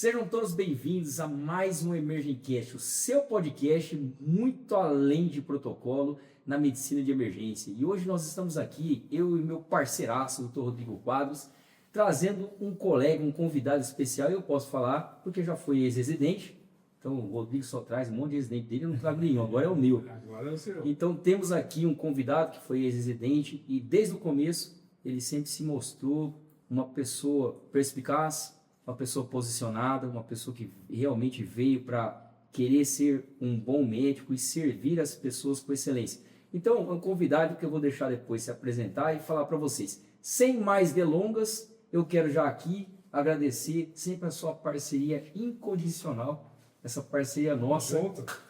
Sejam todos bem-vindos a mais um EmergenCast, o seu podcast muito além de protocolo na medicina de emergência. E hoje nós estamos aqui, eu e meu parceiraço, Dr. Rodrigo Quadros, trazendo um colega, um convidado especial. Eu posso falar porque já foi ex-residente, então o Rodrigo só traz um monte de residente dele, eu não trago nenhum, agora é o meu. Agora é o seu. Então temos aqui um convidado que foi ex-residente e desde o começo ele sempre se mostrou uma pessoa perspicaz, uma pessoa posicionada, uma pessoa que realmente veio para querer ser um bom médico e servir as pessoas com excelência. Então, um convidado que eu vou deixar depois se apresentar e falar para vocês. Sem mais delongas, eu quero já aqui agradecer sempre a sua parceria incondicional, essa parceria nossa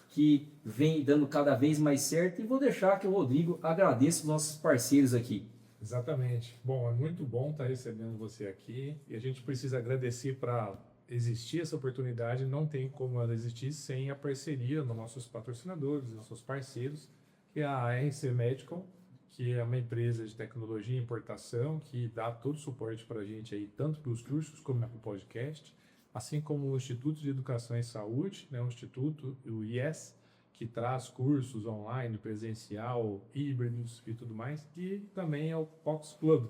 que vem dando cada vez mais certo, e vou deixar que o Rodrigo agradeça os nossos parceiros aqui. Exatamente. Bom, é muito bom estar recebendo você aqui e a gente precisa agradecer para existir essa oportunidade. Não tem como ela existir sem a parceria dos nossos patrocinadores, nossos parceiros, que é a RC Medical, que é uma empresa de tecnologia e importação que dá todo o suporte para a gente aí, tanto para os cursos como para o podcast, assim como o Instituto de Educação e Saúde, né, o Instituto, o IES, que traz cursos online, presencial, híbridos e tudo mais, e também é o Pox Club,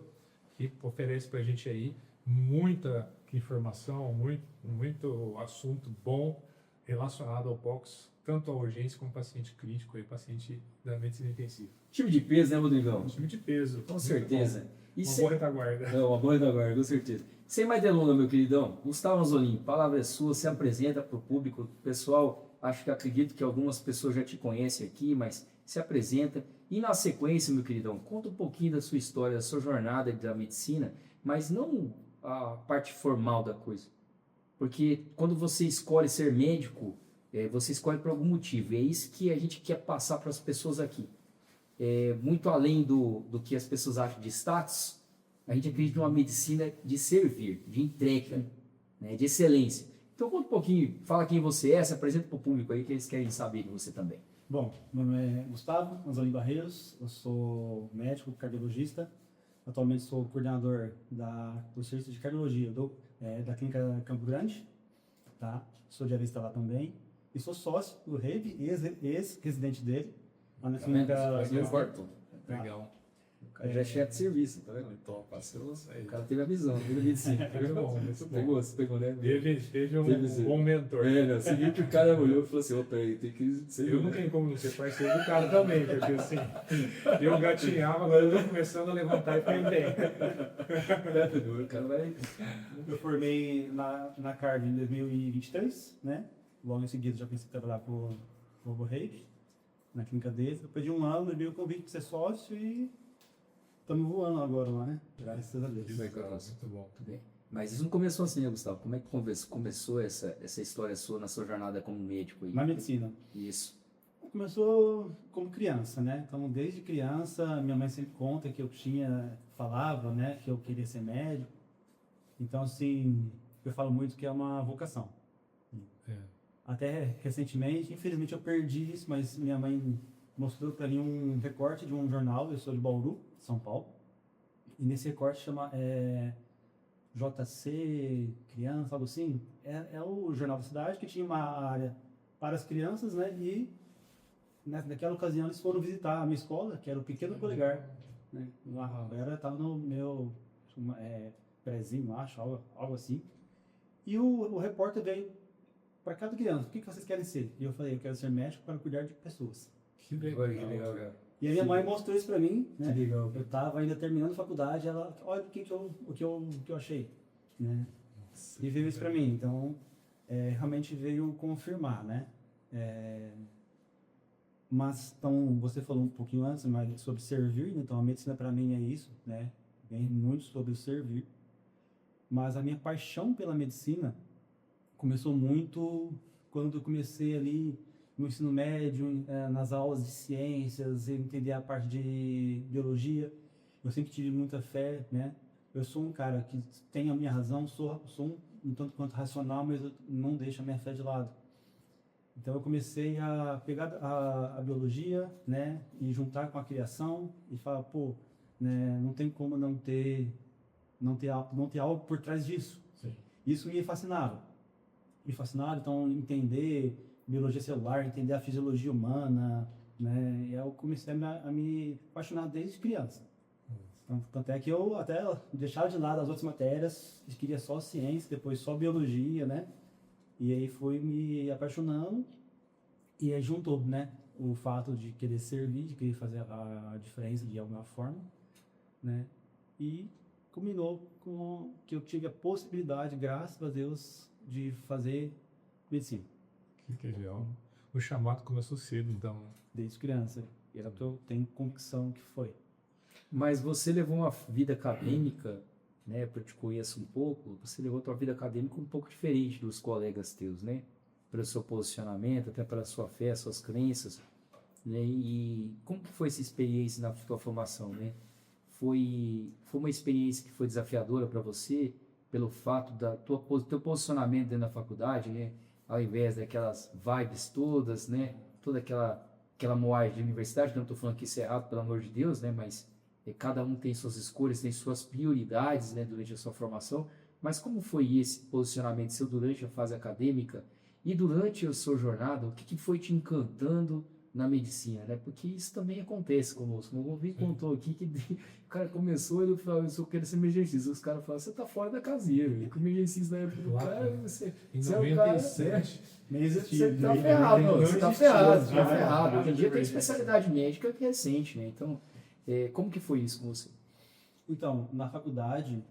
que oferece para a gente aí muita informação, muito assunto bom relacionado ao Pox, tanto a urgência como paciente crítico e paciente da medicina intensiva. Time de peso, né, Rodrigão? Time de peso. Com certeza. Uma boa retaguarda. É, uma boa retaguarda, com certeza. Sem mais delongas, meu queridão, Gustavo Anzolin, palavra é sua, se apresenta para o público, pessoal. Acredito que algumas pessoas já te conhecem aqui, mas se apresenta. E na sequência, meu queridão, conta um pouquinho da sua história, da sua jornada da medicina, mas não a parte formal da coisa. Porque quando você escolhe ser médico, você escolhe por algum motivo. É isso que a gente quer passar para as pessoas aqui. Muito além do que as pessoas acham de status, a gente acredita numa medicina de servir, de entrega, né, de excelência. Então conta um pouquinho, fala quem você é, se apresenta para o público aí que eles querem saber de você também. Bom, meu nome é Gustavo Anzolin Barreiros, eu sou médico cardiologista, atualmente sou coordenador do serviço de cardiologia da clínica Campo Grande, tá? Sou diarista lá também e sou sócio do REIB, ex-residente dele, lá na clínica... Legal. O cara já é chefe de serviço, tá vendo? Então, parcelos aí. O cara teve a visão, teve a medicina. Muito bom, muito bom. Pegou, né? Teve um bom mentor. O seguinte, o cara olhou e falou assim, opa, aí tem que ser... Eu não tenho como não ser parceiro do cara também, porque assim, eu gatinhava, agora eu tô começando a levantar e ficar bem. O cara vai... Eu formei na CARD em 2023, né? Logo em seguida já comecei a trabalhar para o REIB, na clínica deles. Depois de um ano, eu dei o convite para ser sócio e estamos voando agora lá, né? Graças a Deus. Legal, muito bom. Muito bem. Mas isso não começou assim, né, Gustavo? Como é que começou essa história sua na sua jornada como médico aí? Na medicina. Isso. Começou como criança, né? Então, desde criança, minha mãe sempre conta que falava, né, que eu queria ser médico. Então, assim, eu falo muito que é uma vocação. Até recentemente, infelizmente eu perdi isso, mas minha mãe mostrou para mim um recorte de um jornal, eu sou de Bauru, São Paulo, e nesse recorte chama JC Criança, algo assim, é o jornal da cidade que tinha uma área para as crianças, né, e naquela ocasião eles foram visitar a minha escola, que era o Pequeno Polegar, né, eu estava no meu prézinho, acho, algo assim, e o repórter veio para cada criança, o que vocês querem ser? E eu falei, eu quero ser médico para cuidar de pessoas. Que legal, cara. E a minha mãe mostrou isso para mim, né? Que legal. Eu estava ainda terminando a faculdade, ela, olha o que eu achei, né? Nossa, E veio isso para mim, então realmente veio confirmar, né? Mas, então, você falou um pouquinho antes mas sobre servir, né? Então a medicina para mim é isso, né? Vem muito sobre o servir. Mas a minha paixão pela medicina começou muito quando eu comecei ali no ensino médio, nas aulas de ciências, entender a parte de biologia. Eu sempre tive muita fé, né? Eu sou um cara que tem a minha razão, sou um tanto quanto racional, mas eu não deixo a minha fé de lado. Então eu comecei a pegar a biologia, né, e juntar com a criação e falar, pô, né, não tem como não ter algo por trás disso. Sim. Isso me fascinava. me fascinado, então entender biologia celular, entender a fisiologia humana, né? E eu comecei a me apaixonar desde criança. Então, tanto é que eu até deixava de lado as outras matérias, queria só ciência, depois só biologia, né? E aí fui me apaixonando e aí juntou, né? O fato de querer servir, de querer fazer a diferença de alguma forma, né? E culminou com que eu tive a possibilidade, graças a Deus, de fazer medicina. Que legal. O chamado começou cedo, então. Desde criança. E era o que eu tenho convicção que foi. Mas você levou uma vida acadêmica, né? Porque eu te conheço um pouco, você levou a tua vida acadêmica um pouco diferente dos colegas teus, né? Pelo seu posicionamento, até pela sua fé, suas crenças, né? E como que foi essa experiência na tua formação, né? Foi uma experiência que foi desafiadora para você pelo fato da teu posicionamento dentro da faculdade, né? Ao invés daquelas vibes todas, né? Toda aquela moagem de universidade, não estou falando que isso é errado, pelo amor de Deus, né? Mas cada um tem suas escolhas, tem suas prioridades, né? Durante a sua formação. Mas como foi esse posicionamento seu durante a fase acadêmica e durante a sua jornada? O que foi te encantando na medicina, né? Porque isso também acontece conosco. O Govi contou aqui que o cara começou, ele falou, eu só quero ser emergencista. Os caras falaram, você tá fora da casinha, velho. Com emergencista na época do cara, você Em é o cara, 97, Nem existia. você tá ferrado, não você tá existia, ferrado, já tá era. ferrado. Hoje em dia tem especialidade médica que é recente, né? Então, como que foi isso com você? Então, na faculdade,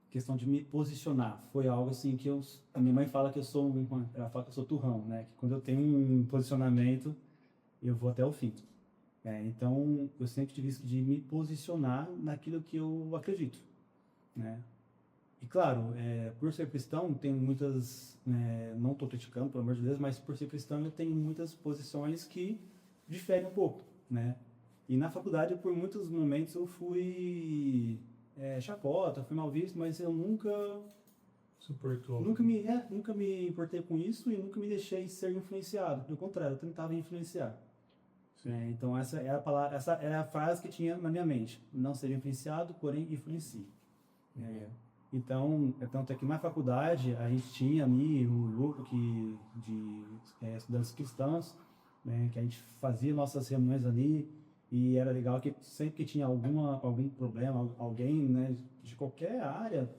questão de me posicionar, foi algo assim que a minha mãe fala que ela fala que eu sou turrão, né? Que quando eu tenho um posicionamento, eu vou até o fim. Então, eu sempre tive isso de me posicionar naquilo que eu acredito, né? E claro, por ser cristão, tem muitas, não estou criticando, pelo amor de Deus, mas por ser cristão eu tenho muitas posições que diferem um pouco, né? E na faculdade, por muitos momentos, eu fui chacota, fui mal visto, mas eu suportou. nunca me importei com isso e nunca me deixei ser influenciado. Pelo contrário, eu tentava influenciar. Então essa é a palavra, essa é a frase que tinha na minha mente: não ser influenciado, porém influencie. Então, tanto é que na faculdade a gente tinha ali um grupo de estudantes cristãos, né, que a gente fazia nossas reuniões ali. E era legal que sempre que tinha algum problema, alguém, né, de qualquer área,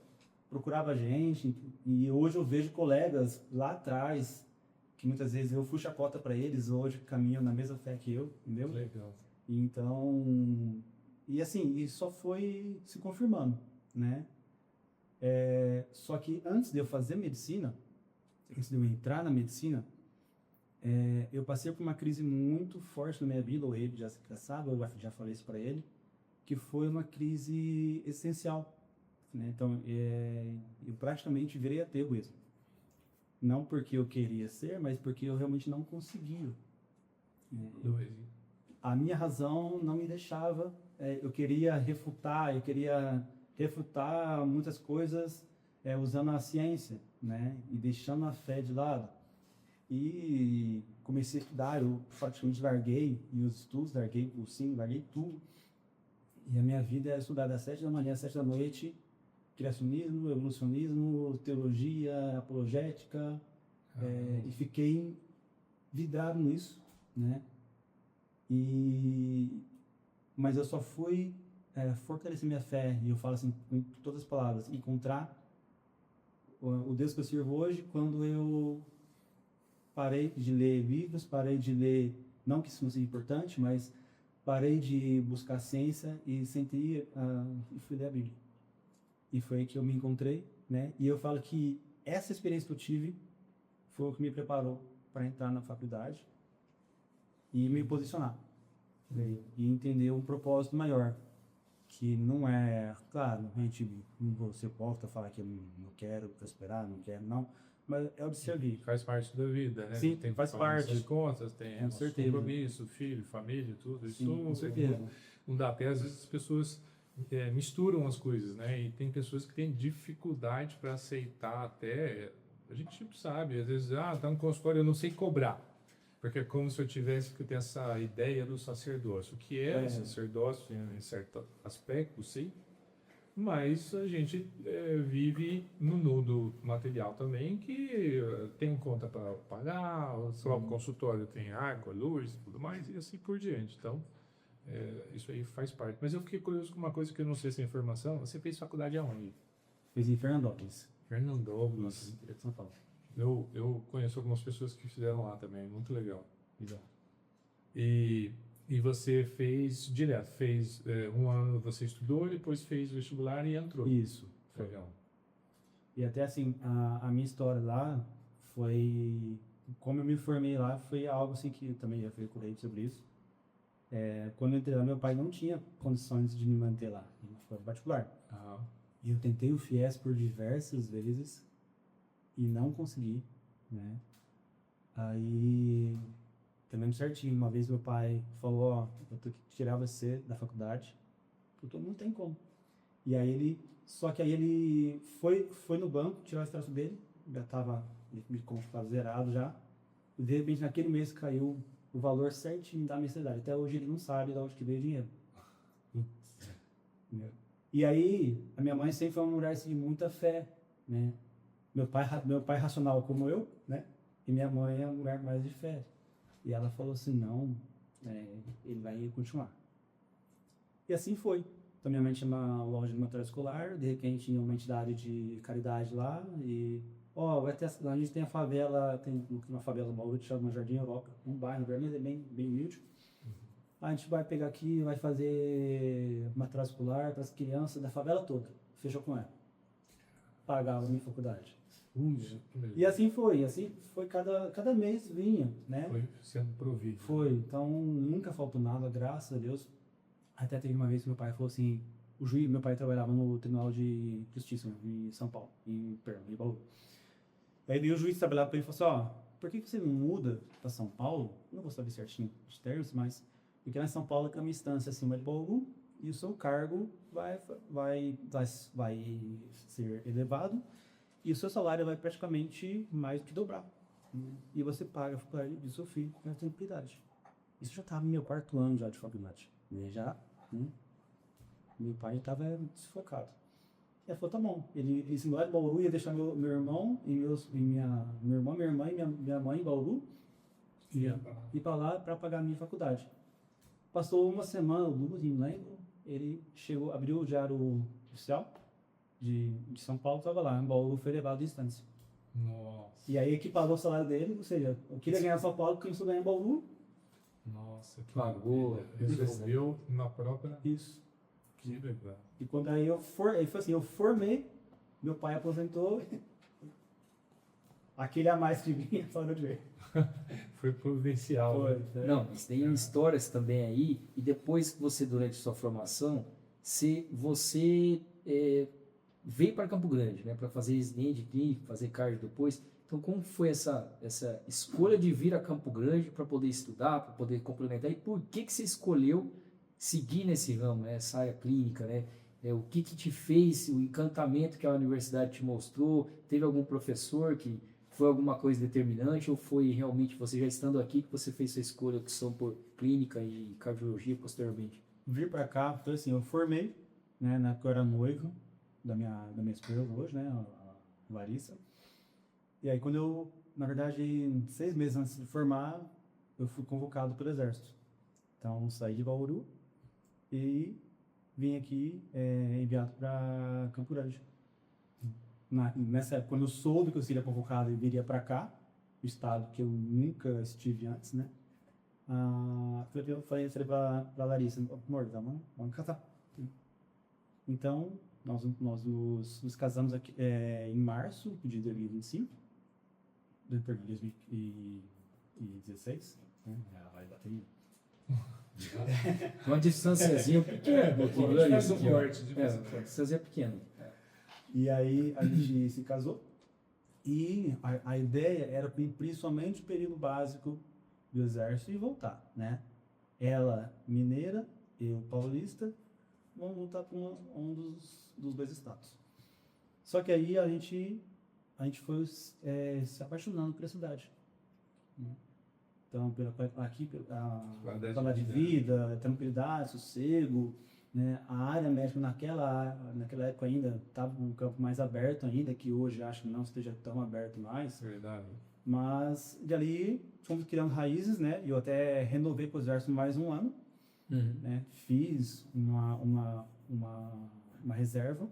procurava a gente. E hoje eu vejo colegas lá atrás, que muitas vezes eu fui chacota para eles, hoje caminham na mesma fé que eu, entendeu? Legal. Então, e assim, isso só foi se confirmando, né? Só que antes de eu fazer medicina, antes de eu entrar na medicina, eu passei por uma crise muito forte na minha vida, ou ele já sabe, eu já falei isso para ele, que foi uma crise existencial, né? Então, eu praticamente virei ateu mesmo. Não porque eu queria ser, mas porque eu realmente não conseguia. A minha razão não me deixava, eu queria refutar muitas coisas usando a ciência, né? E deixando a fé de lado. E comecei a estudar, eu praticamente larguei, e os estudos, larguei o cursinho, larguei tudo. E a minha vida era estudar das 7 da manhã às 7 da noite, criacionismo, evolucionismo, teologia, apologética, e fiquei vidrado nisso, né? Mas eu só fui fortalecer minha fé, e eu falo assim, com todas as palavras, encontrar o Deus que eu sirvo hoje quando eu parei de ler livros, parei de ler, não que isso não seja importante, mas parei de buscar ciência e sentei e fui ler a Bíblia. E foi aí que eu me encontrei, né? E eu falo que essa experiência que eu tive foi o que me preparou para entrar na faculdade e me posicionar. E entender um propósito maior, que não é, claro, a gente, você volta a falar que eu não quero prosperar, não quero, não, mas é o de servir. Faz parte da vida, né? Sim, tem faz parte. As contas, tem Com certeza. compromisso, filho, família, tudo. Sim, Isso com certeza. não dá pé. Às vezes as pessoas misturam as coisas, né? E tem pessoas que têm dificuldade para aceitar até. A gente sabe, às vezes, tá no consultório, eu não sei cobrar. Porque é como se eu tivesse que ter essa ideia do sacerdócio. O que é o sacerdócio, em certo aspecto, sim. Mas a gente vive no mundo material também, que tem conta para pagar, o seu consultório tem água, luz e tudo mais, e assim por diante. Então, isso aí faz parte. Mas eu fiquei curioso com uma coisa que eu não sei se é informação. Você fez faculdade aonde? Fiz em Fernandópolis, Fernandópolis. interior de São Paulo. Eu conheço algumas pessoas que fizeram lá também, muito legal. Exato. E você fez direto, fez um ano você estudou, depois fez vestibular e entrou. Isso. Legal. E até assim, a minha história lá foi... Como eu me formei lá, foi algo assim que eu também já falei sobre isso. Quando eu entrei lá, meu pai não tinha condições de me manter lá. Ele foi particular. Ah, E eu tentei o FIES por diversas vezes e não consegui, né? Aí, também certinho, uma vez meu pai falou, ó, eu tenho que tirar você da faculdade, porque não tem como. E aí só que aí ele foi no banco, tirar o extrato dele, já tava como estava zerado já, e de repente naquele mês caiu o valor certinho da mensalidade. Até hoje ele não sabe de onde que veio o dinheiro. E aí, a minha mãe sempre foi uma mulher assim, de muita fé, né? Meu pai racional como eu, né? E minha mãe é uma mulher mais de fé. E ela falou assim, não, ele vai continuar. E assim foi. Então minha mãe tinha uma loja de material escolar, de repente tinha uma entidade de caridade lá, e vai ter, a gente tem a favela, tem uma favela Bauru que chama Jardim Europa, um bairro vermelho, bem humilde. A gente vai pegar aqui, vai fazer material escolar para as crianças da favela toda. Fechou com ela. Pagava a minha faculdade. E assim foi cada mês vinha, né? Foi sendo provido. Foi, então nunca faltou nada, graças a Deus. Até teve uma vez que meu pai falou assim, meu pai trabalhava no Tribunal de Justiça em São Paulo, em Bauru. Aí veio o juiz trabalhar para ele e falou assim, por que você não muda para São Paulo? Não vou saber certinho os termos, mas porque lá em São Paulo é uma instância acima de Bauru e o seu cargo vai ser elevado e o seu salário vai praticamente mais do que dobrar. E você paga a faculdade do seu filho com tranquilidade. Isso já estava no meu 4º ano já de faculdade. Meu pai estava desfocado. E ela falou, tá bom. Ele se mudou de Bauru, ia deixar meu irmão meu irmão, minha irmã e minha mãe em Bauru e ir para lá para pagar a minha faculdade. Passou uma semana ou 2, não lembro. Ele chegou, abriu o diário oficial de São Paulo, estava lá, em Bauru foi elevado de instância. Nossa. E aí equiparou o salário dele, ou seja, eu queria ganhar em São Paulo, começou a ganhar em Bauru. Nossa, que Pagou. maravilha. Resolveu na própria... Isso. Que legal. E quando aí ele foi assim, eu formei, meu pai aposentou, aquele a mais que vinha, parou de ver. Foi providencial. Foi, Né? Não, mas tem histórias também aí, e depois que você, durante sua formação, você veio para Campo Grande, né, para fazer residente clínico, fazer cardio depois. Então, como foi essa escolha de vir a Campo Grande para poder estudar, para poder complementar, e por que você escolheu seguir nesse ramo, né, essa área clínica, né? O que te fez, o encantamento que a universidade te mostrou? Teve algum professor que foi alguma coisa determinante ou foi realmente você já estando aqui que você fez sua escolha, opção por clínica e cardiologia posteriormente? Vir para cá, então assim, eu formei, né, na época eu era noivo da minha esposa hoje, né, a Larissa. E aí quando na verdade, 6 meses antes de formar, eu fui convocado pelo Exército. Então, saí de Bauru e vim aqui enviado para Campo Grande. Nessa época, quando eu soube que eu seria convocado e viria para cá, o estado que eu nunca estive antes, né? Eu falei para Larissa, amor, vamos casar. Então, nós nos casamos aqui em março de 2025, de 2016, né? Vai bater. Uma distânciazinha pequena. Distância pequena. E aí a gente se casou e a ideia era principalmente o período básico do Exército e voltar, né? Ela mineira, eu paulista, vamos voltar para um dos 2 estados. Só que aí a gente foi se apaixonando pela cidade, né? Então, pela qualidade de vida, tranquilidade, sossego, né? A área médica naquela época ainda estava um campo mais aberto ainda, que hoje acho que não esteja tão aberto mais. Verdade. Mas dali fomos criando raízes, né? E eu até renovei para o Exército mais um ano, né? Fiz uma reserva,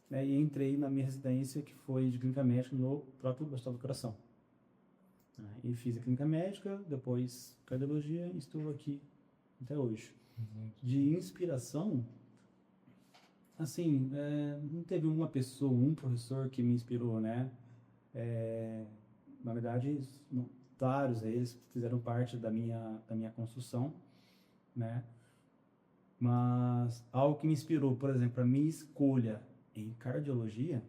né? E entrei na minha residência, que foi de clínica médica no próprio Hospital do Coração. E fiz a clínica médica, depois cardiologia, e estou aqui até hoje. De inspiração, assim, não teve uma pessoa, um professor que me inspirou, né? Na verdade, vários deles fizeram parte da minha construção, né? Mas algo que me inspirou, por exemplo, a minha escolha em cardiologia,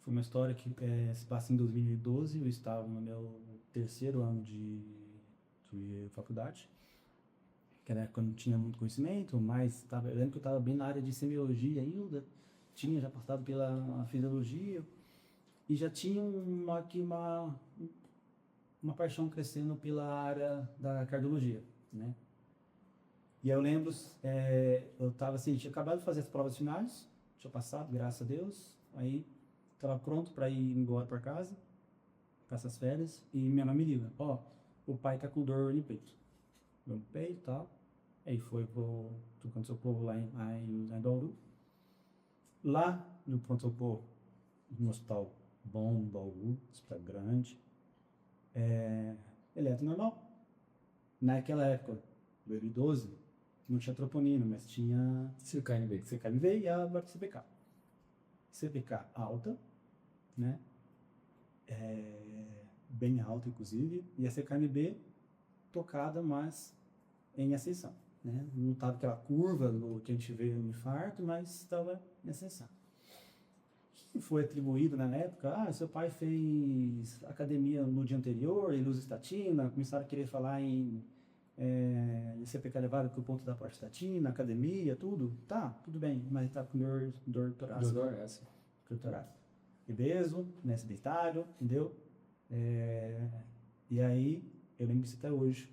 foi uma história que se passa em 2012, eu estava no meu 3º ano de faculdade, que era quando não tinha muito conhecimento, mas eu lembro que eu estava bem na área de semiologia ainda, tinha já passado pela fisiologia, e já tinha uma paixão crescendo pela área da cardiologia, né? E eu lembro, eu estava assim, tinha acabado de fazer as provas finais, tinha passado, graças a Deus, aí estava pronto para ir embora para casa, para essas férias, e minha mãe me liga, o pai tá com dor no peito. No peito e tal. Aí foi pro pronto-socorro lá em Bauru. Lá no pronto-socorro, no hospital bom, em Bauru, hospital grande, eletro normal. Naquela época, 2012, não tinha troponina, mas tinha CKMV e a CPK. CPK alta, né? Bem alta, inclusive, e a CKMB tocada, mas em ascensão, né? Não estava aquela curva que a gente vê no infarto, mas estava em ascensão. E foi atribuído na época, seu pai fez academia no dia anterior, ele usa estatina, começaram a querer falar em CPK elevado com o ponto da estatina, academia, tudo. Tá, tudo bem, mas ele estava com dor torácica. Dor essa. Dor torácica. Obeso, né, sedentário, entendeu? E aí, eu lembro disso até hoje.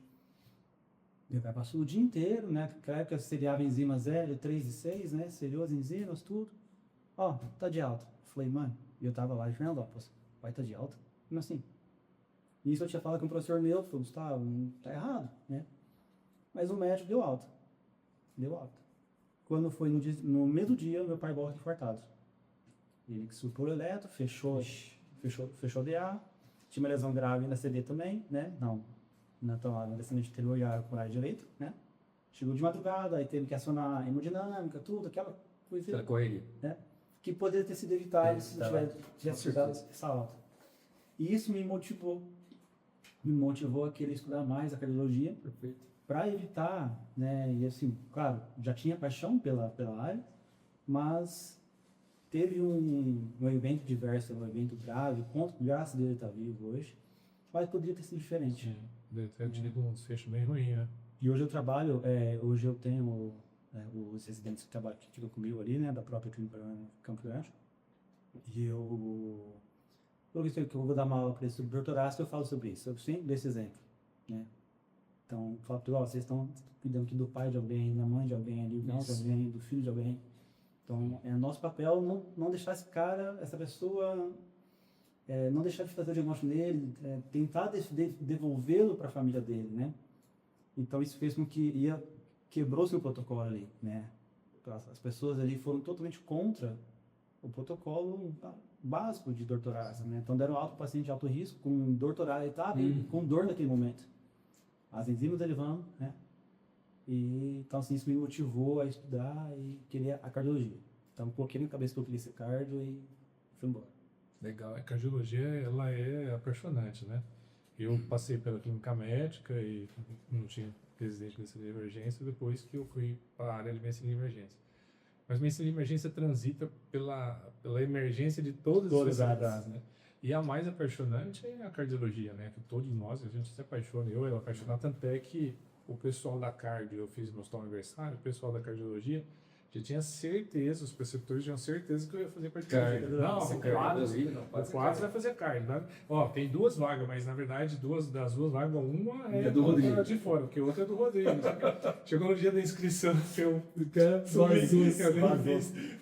Meu pai passou o dia inteiro, né? Naquela época seriava enzimas 0, 3 e 6, né? Seriou as enzimas, tudo. Tá de alta. Falei, mano, e eu tava lá de Fernandópolis. Pai tá de alta? Como assim? Isso eu tinha falado com o professor meu, falou, Gustavo, tá errado, né? Mas o médico deu alta. Deu alta. Quando foi no mesmo dia, meu pai volta infartado. Ele que supor eletro, fechou DA, tinha uma lesão grave na CD também, né? Na descendente anterior e a coronária direita, né? Chegou de madrugada, aí teve que acionar a hemodinâmica, tudo, aquela coisa. Aquela correria. Né? Que poderia ter sido evitado se tivesse dado essa alta. E isso me motivou a querer estudar mais a cardiologia, para evitar, né? E assim, claro, já tinha paixão pela área, mas teve um evento diverso, um evento grave, graças a Deus ele está vivo hoje, mas poderia ter sido diferente. Deve ter tido um desfecho bem ruim, né? E hoje eu trabalho, hoje eu tenho os residentes que trabalham, que ficam comigo ali, né, da própria clínica Campo Grande. E eu vou dar uma aula para eles sobre dor torácica, eu falo sobre isso, eu sempre dou esse exemplo, né? Então, eu falo, vocês estão cuidando aqui do pai de alguém, da mãe de alguém, do irmão de alguém, do filho de alguém. Então, é nosso papel não deixar essa pessoa, não deixar de fazer o diagnóstico nele, tentar devolvê-lo para a família dele, né? Então, isso fez com que quebrou-se o protocolo ali, né? As pessoas ali foram totalmente contra o protocolo básico de dor torácica, né? Então, deram alta para o paciente de alto risco, com dor torácica, ele estava com dor naquele momento. As enzimas elevando, né? E, então, assim, isso me motivou a estudar e querer a cardiologia. Então, coloquei na cabeça que eu queria ser cardio e fui embora. Legal. A cardiologia, ela é apaixonante, né? Eu passei pela clínica médica e não tinha residente de medicina de emergência depois que eu fui para a área de medicina de emergência. Mas medicina de emergência transita pela emergência de todas as áreas, né? E a mais apaixonante é a cardiologia, né? Que todos nós, a gente se apaixona. Eu apaixonado, tanto é que o pessoal da cardio, eu fiz meu hospital universitário, o pessoal da cardiologia Já tinha certeza, os preceptores tinham certeza que eu ia fazer parte Carne. Não, Nossa, o carne. quadro vai fazer carne. Né? Ó, tem 2 vagas, mas na verdade das duas vagas, uma é do Rodrigo. de fora, porque a outra é do Rodrigo. Chegou no dia da inscrição, eu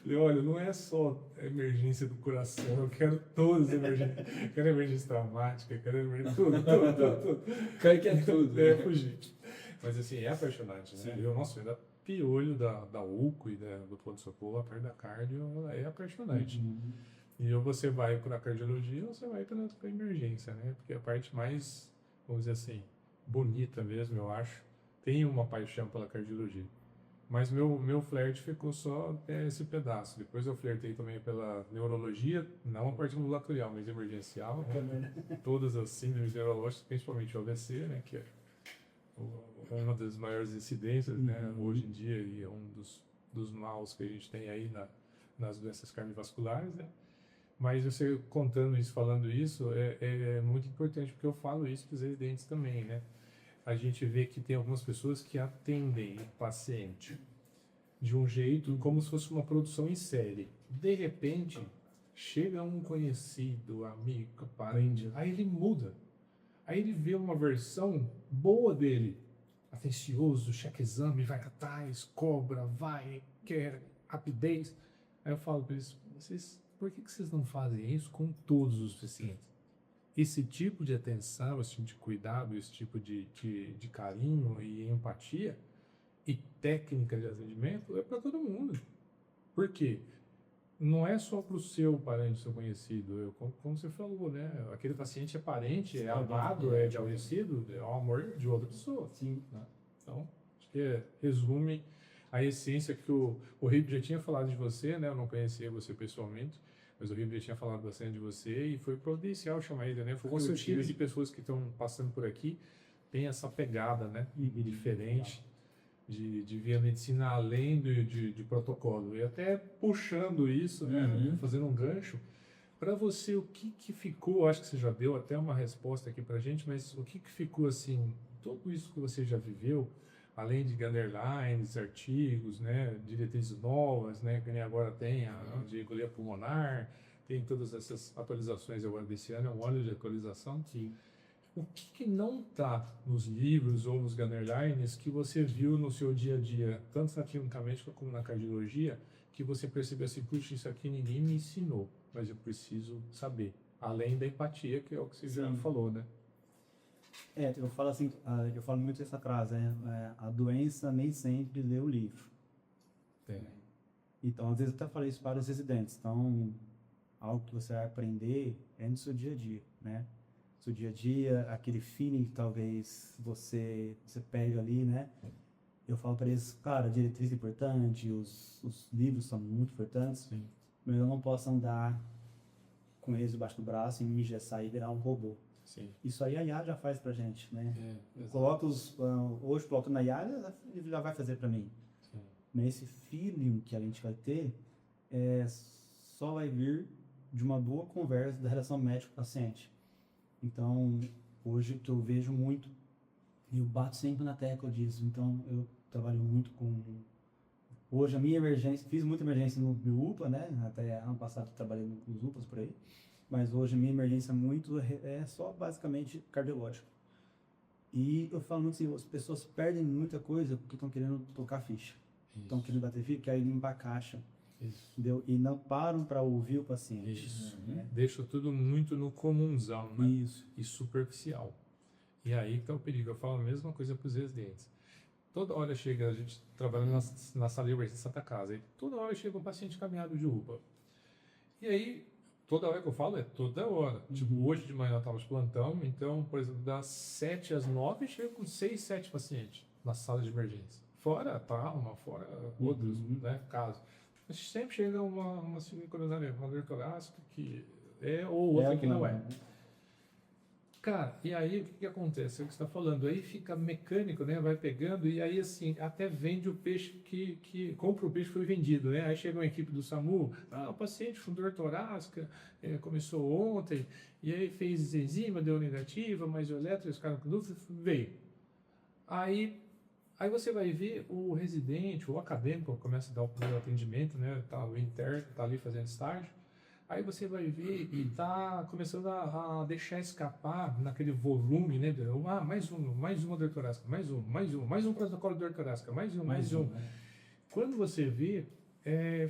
falei, olha, não é só emergência do coração, eu quero todas as emergências. Quero emergência traumática, quero emergência, tudo. Cai que é tudo. É, fugir. Mas assim, é apaixonante, né? Eu, nossa, ainda piolho da UCO e do pronto-socorro, a parte da cardio, é apaixonante. E ou você vai para a cardiologia ou você vai para a emergência, né? Porque a parte mais, vamos dizer assim, bonita mesmo, eu acho. Tenho uma paixão pela cardiologia. Mas meu flerte ficou só até esse pedaço. Depois eu flertei também pela neurologia, não a parte ambulatorial, mas emergencial. Né? Todas as síndromes neurológicas, principalmente o AVC, né? Que é uma das maiores incidências, né? Hoje em dia, e é um dos maus que a gente tem aí nas doenças cardiovasculares, né? Mas você contando isso, falando isso, é muito importante, porque eu falo isso para os residentes também, né? A gente vê que tem algumas pessoas que atendem o paciente de um jeito como se fosse uma produção em série. De repente, chega um conhecido, amigo, parente, aí ele muda. Aí ele vê uma versão boa dele. Atencioso, checa exame, vai atrás, cobra, vai, quer rapidez. Aí eu falo para eles, por que vocês não fazem isso com todos os pacientes? Esse tipo de atenção, esse tipo de cuidado, esse tipo de carinho e empatia e técnica de atendimento é para todo mundo. Por quê? Não é só para o seu parente, seu conhecido. Como você falou, né? Aquele paciente é parente, é amado, é conhecido, é o amor de outra pessoa. Sim. Né? Então, acho que resume a essência que o Ribe já tinha falado de você, né? Eu não conhecia você pessoalmente, mas o Ribe já tinha falado bastante de você e foi providencial chamar ele, né? Foi com certeza de pessoas que estão passando por aqui tem essa pegada, né? Diferente de ver a medicina além de protocolo. E até puxando isso, né? Fazendo um gancho, para você, o que ficou, acho que você já deu até uma resposta aqui para a gente, mas o que ficou assim, tudo isso que você já viveu, além de underlines, artigos, né, diretrizes novas, né, que nem agora tem a de engolia pulmonar, tem todas essas atualizações agora desse ano, é um óleo de atualização. Sim. O que não está nos livros ou nos guidelines que você viu no seu dia a dia, tanto na clínica médica como na cardiologia, que você percebeu assim, puxa, isso aqui ninguém me ensinou, mas eu preciso saber. Além da empatia, que é o que você já falou, né? Eu falo assim, eu falo muito essa frase, né? A doença nem sempre lê o livro. Então, às vezes eu até falei isso para os residentes. Então, algo que você vai aprender é no seu dia a dia, né? Seu dia a dia, aquele feeling que talvez você pega ali, né? Eu falo para eles, cara, a diretriz é importante, os livros são muito importantes, Sim. mas eu não posso andar com eles debaixo do braço e me engessar e virar um robô. Sim. Isso aí a IA já faz pra gente, né? Coloca hoje coloca na IA, ele já vai fazer para mim. Sim. Mas esse feeling que a gente vai ter só vai vir de uma boa conversa da relação médico-paciente. Então, hoje que eu vejo muito, e eu bato sempre na tecla disso, então eu trabalho muito com... Hoje a minha emergência, fiz muita emergência no UPA, né? Até ano passado eu trabalhei com os UPAs por aí, mas hoje a minha emergência muito é só basicamente cardiológica. E eu falo muito assim, as pessoas perdem muita coisa porque estão querendo tocar ficha. Estão querendo bater ficha, querem limpar a caixa. Isso. Entendeu? E não param para ouvir o paciente. Isso. Deixa tudo muito no comunzão, né? Isso. E superficial. E aí que tá o perigo. Eu falo a mesma coisa para os residentes. Toda hora chega, a gente trabalhando na sala de emergência Santa Casa, e toda hora chega um paciente caminhado de UPA. E aí, toda hora que eu falo é toda hora. Tipo, hoje de manhã eu estava de plantão, então, por exemplo, das 7 às 9, chega com 6, 7 pacientes na sala de emergência. Fora trauma, fora outros, né, casos. Mas sempre chega uma síndrome coronária, uma dor torácica que é ou outra que não é. Cara, e aí o que acontece? É o que você está falando. Aí fica mecânico, né? Vai pegando e aí assim, até vende o peixe que compra o peixe que foi vendido, né? Aí chega uma equipe do SAMU, o paciente com dor torácica, começou ontem, e aí fez enzima, deu negativa, mas o eletro, esse cara com dúvida, veio. Aí Aí você vai ver o residente, o acadêmico, começa a dar o primeiro atendimento, né? Tá o interno, tá ali fazendo estágio. Aí você vai ver e tá começando a deixar escapar naquele volume, né? Mais uma dor torácica, mais um protocolo de dor torácica, mais um. né? Quando você vê,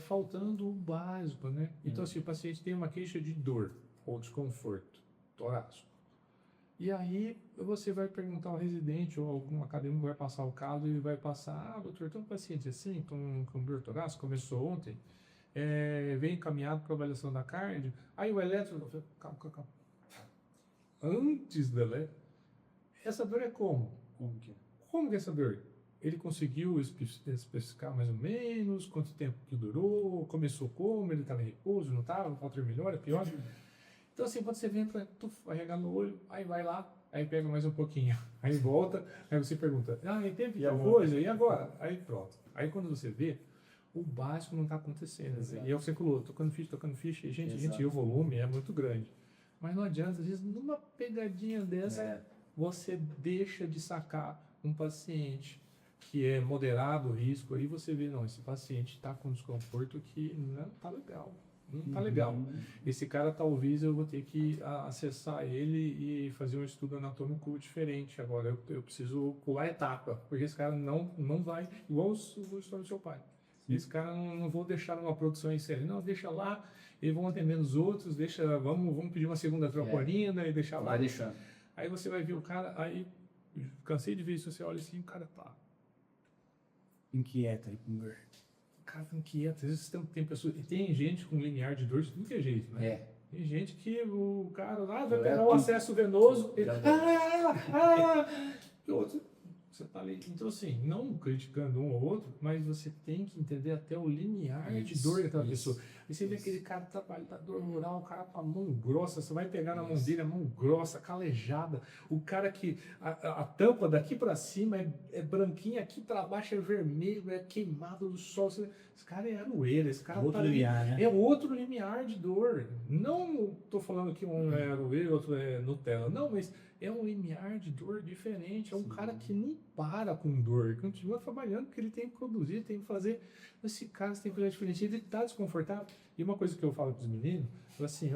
faltando o básico, né? Então, assim, o paciente tem uma queixa de dor ou desconforto torácico. E aí você vai perguntar ao residente ou algum acadêmico vai passar o caso e vai passar, doutor, tem um paciente assim, com dor torácica, começou ontem, vem encaminhado para avaliação da cardio, aí o eletro, calma. Antes da eletro, essa dor é como? Como que é? Como que é essa dor? Ele conseguiu especificar mais ou menos quanto tempo que durou, começou como, ele estava em repouso, não estava, falta melhor, é pior. Então assim, quando você vem, vai regar no olho, aí vai lá, aí pega mais um pouquinho, aí volta, aí você pergunta, e teve tal coisa, e agora? Aí pronto. Aí quando você vê, o básico não está acontecendo. E é o que você falou, tocando ficha, e gente, o volume é muito grande. Mas não adianta, às vezes, numa pegadinha dessa, você deixa de sacar um paciente que é moderado o risco, aí você vê, não, esse paciente está com desconforto que não está legal. Não tá legal. Esse cara, talvez eu vou ter que acessar ele e fazer um estudo anatômico diferente. Agora, eu preciso pular a etapa, porque esse cara não vai, igual o história do seu pai. Esse cara não vou deixar numa produção em série, não, deixa lá, eles vão atendendo os outros, vamos pedir uma segunda troponina e deixar lá. Vai deixando. Aí você vai ver o cara, aí, cansei de ver isso, você olha assim, o cara tá Inquieta. O cara tá inquieto. Às vezes tem pessoas. E tem gente com limiar de dor de tudo que é jeito, né? Tem gente que o cara vai pegar o acesso venoso. Ele, e outro, você tá ali. Então, assim, não criticando um ou outro, mas você tem que entender até o limiar de dor daquela pessoa. E você vê aquele cara trabalha da dor rural, o cara com a mão grossa, você vai pegar na mão dele, a mão grossa, calejada. O cara que a tampa daqui para cima é branquinha, aqui para baixo é vermelho, é queimado do sol. Esse cara é aroeira, esse cara Outro tá limiar, né? é outro limiar de dor. Não estou falando que um é aroeira, outro é Nutella. Não, mas é um limiar de dor diferente. É um cara que não para com dor, continua trabalhando porque ele tem que produzir, tem que fazer. Esse cara tem que fazer diferente. Ele está desconfortável. E uma coisa que eu falo para os meninos, é assim,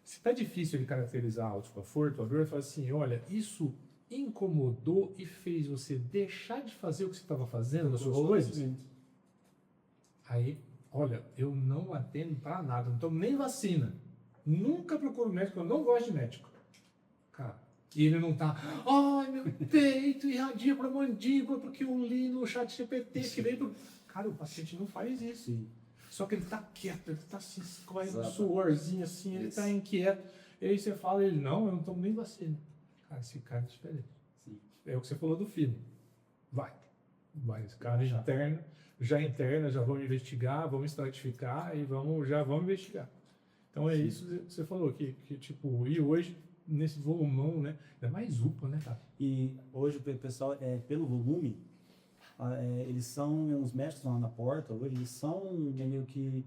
se está difícil de caracterizar o desconforto, a dor, eu falo assim, olha, isso incomodou e fez você deixar de fazer o que você estava fazendo nas suas coisas? Aí, olha, eu não atendo para nada, não tomo nem vacina. Nunca procuro médico, eu não gosto de médico. Cara, e ele não tá, ai meu peito irradia para mandíbula, porque eu li no chat GPT que veio pro... Cara, o paciente não faz isso. Sim. Só que ele tá quieto, ele tá assim, escorrendo um suorzinho assim, ele tá inquieto. E aí você fala, ele, não, eu não tomo nem vacina. Cara, esse cara é diferente. Sim. É o que você falou do filho. Vai, esse cara interna, já vamos investigar, vamos estratificar e já vamos investigar. Então é isso que você falou, que tipo, e hoje, nesse volumão, né? É mais UPA, né, cara? E hoje o pessoal, pelo volume, eles são, os médicos lá na porta, hoje eles são meio que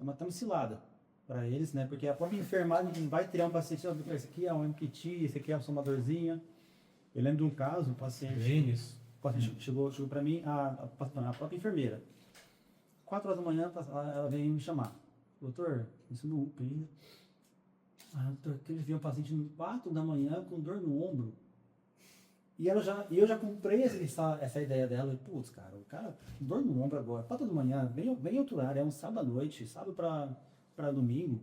uma cilada para eles, né? Porque a própria enfermagem vai tirar um paciente, esse aqui é um MQT, esse aqui é uma dorzinha. Eu lembro de um caso, um paciente chegou para mim, a própria enfermeira. 4 horas da manhã, ela veio me chamar. Doutor, isso no UPA. Doutor, que eles viam um paciente 4 da manhã com dor no ombro. E eu já comprei essa ideia dela. E, putz, cara, o cara, dor no ombro agora, 4 da manhã, vem outro horário, é um sábado à noite, sábado para domingo.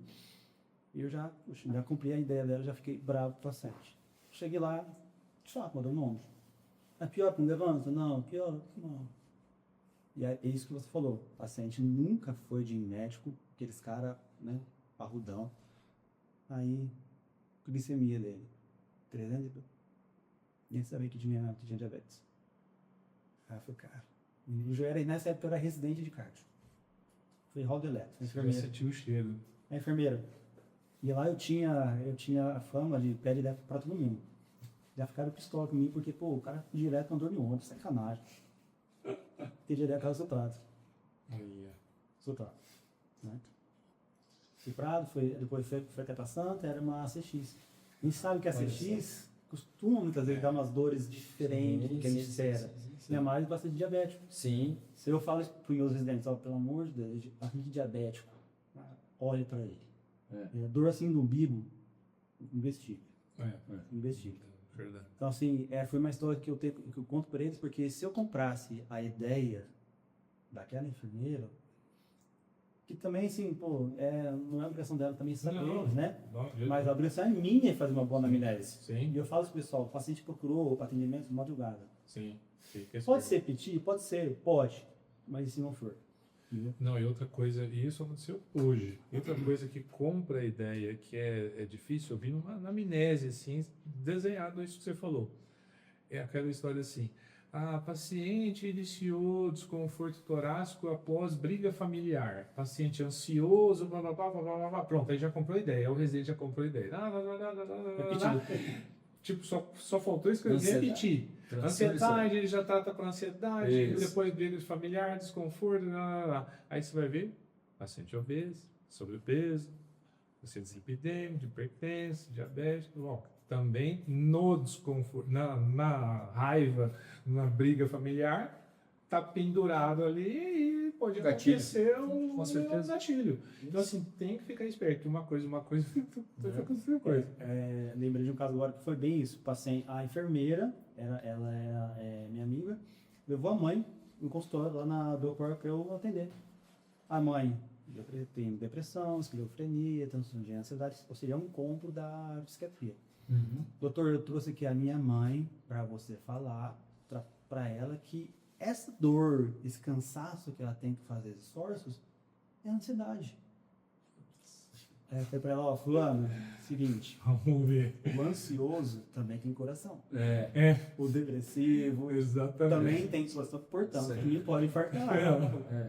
E eu já comprei a ideia dela, já fiquei bravo com o paciente. Cheguei lá, só com dor no ombro. É pior que não levanta? Não, pior, não. E é isso que você falou. O paciente nunca foi de médico, aqueles caras, né, parrudão. Aí, glicemia dele, 300 e... Nem sabia que tinha diabetes. Aí eu falei, cara... Nessa época eu era residente de cardio. Foi hall de eletro, enfermeira. Você sentiu o cheiro. A enfermeira. E lá eu tinha a fama de pé direto para todo mundo. Já ficaram pistola comigo, porque, pô, o cara direto com dor no ombro, sacanagem. Tem direto aquela soprado. Soprado. Né? Soprado, depois foi até pra Santa, era uma ACX. A gente sabe que a ACX costuma muitas vezes dar umas dores diferentes do que a gente espera. Medicina mais bastante diabético. Sim. Se eu falo para os meus residentes, ó, pelo amor de Deus, paciente diabético, olhe para ele. Dor assim no umbigo, investiga. Investiga. Verdade. Então, assim, foi uma história que que eu conto para eles, porque se eu comprasse a ideia daquela enfermeira, que também, assim, pô, não é obrigação dela também saber, né? Mas a obrigação é minha fazer uma boa anamnese. Sim. E eu falo pro pessoal, o paciente procurou o atendimento de madrugada. Sim. Pode ser PT? Pode ser, pode. Mas e se não for? Não, e outra coisa, e isso aconteceu hoje. E outra coisa que compra a ideia, que é difícil, eu vi numa anamnese, assim, desenhado isso que você falou. É aquela história assim, paciente iniciou desconforto torácico após briga familiar. Paciente ansioso, blá, blá, blá, blá, blá, blá. Pronto, aí já comprou a ideia, o residente já comprou a ideia. Tipo, só faltou escrever repetir. Ansiedade, ele já trata para ansiedade, depois briga familiar, desconforto, aí você vai ver paciente obeso, sobrepeso, paciente deslipidêmico, hipertenso, diabético, bom, também no desconforto, na raiva, na briga familiar, tá pendurado ali e pode acontecer um gatilho. Então, assim, tem que ficar esperto. Uma coisa, vai acontecer coisa. Lembrei de um caso agora que foi bem isso. A enfermeira, ela era minha amiga, levou a mãe no consultório lá na doutora para eu atender. A mãe tem depressão, esquizofrenia, transtorno de ansiedade, ou seja, é um compro da psiquiatria. Doutor, eu trouxe aqui a minha mãe para você falar para ela que essa dor, esse cansaço que ela tem que fazer esforços, é ansiedade. Foi para ela, fulano, seguinte, vamos ver. O ansioso também tem coração. O depressivo exatamente. Também tem situação importante que pode infartar.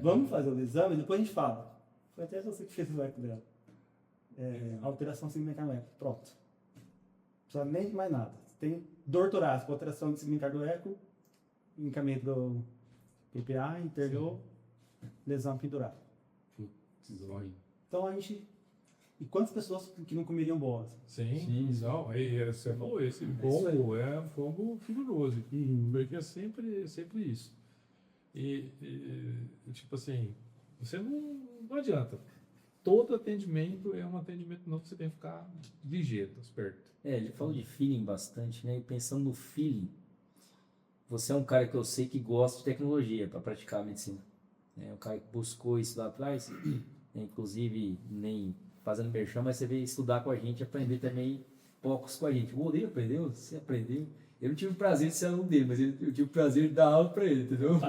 Vamos fazer o exame e depois a gente fala. Foi até você que fez o eco dela. Alteração segmentar do eco. Pronto. Não precisa nem de mais nada. Tem dor torácica, alteração de segmentar do eco, encaminhamento do PPA, internou, lesão pendurada. Então a gente... E quantas pessoas que não comeriam bolas? Sim. Não, aí você falou, esse combo é um combo fibroso. Porque é sempre isso. E tipo assim, você não adianta. Todo atendimento é um atendimento novo, você tem que ficar ligeiro, esperto. Ele falou de feeling bastante, né? E pensando no feeling, você é um cara que eu sei que gosta de tecnologia para praticar a medicina. É um cara que buscou isso lá atrás, inclusive nem fazendo merchan, mas você veio estudar com a gente, aprender também poucos com a gente. O Odeio aprendeu? Você aprendeu? Eu não tive o prazer de ser aluno dele, mas eu tive o prazer de dar aula para ele, entendeu?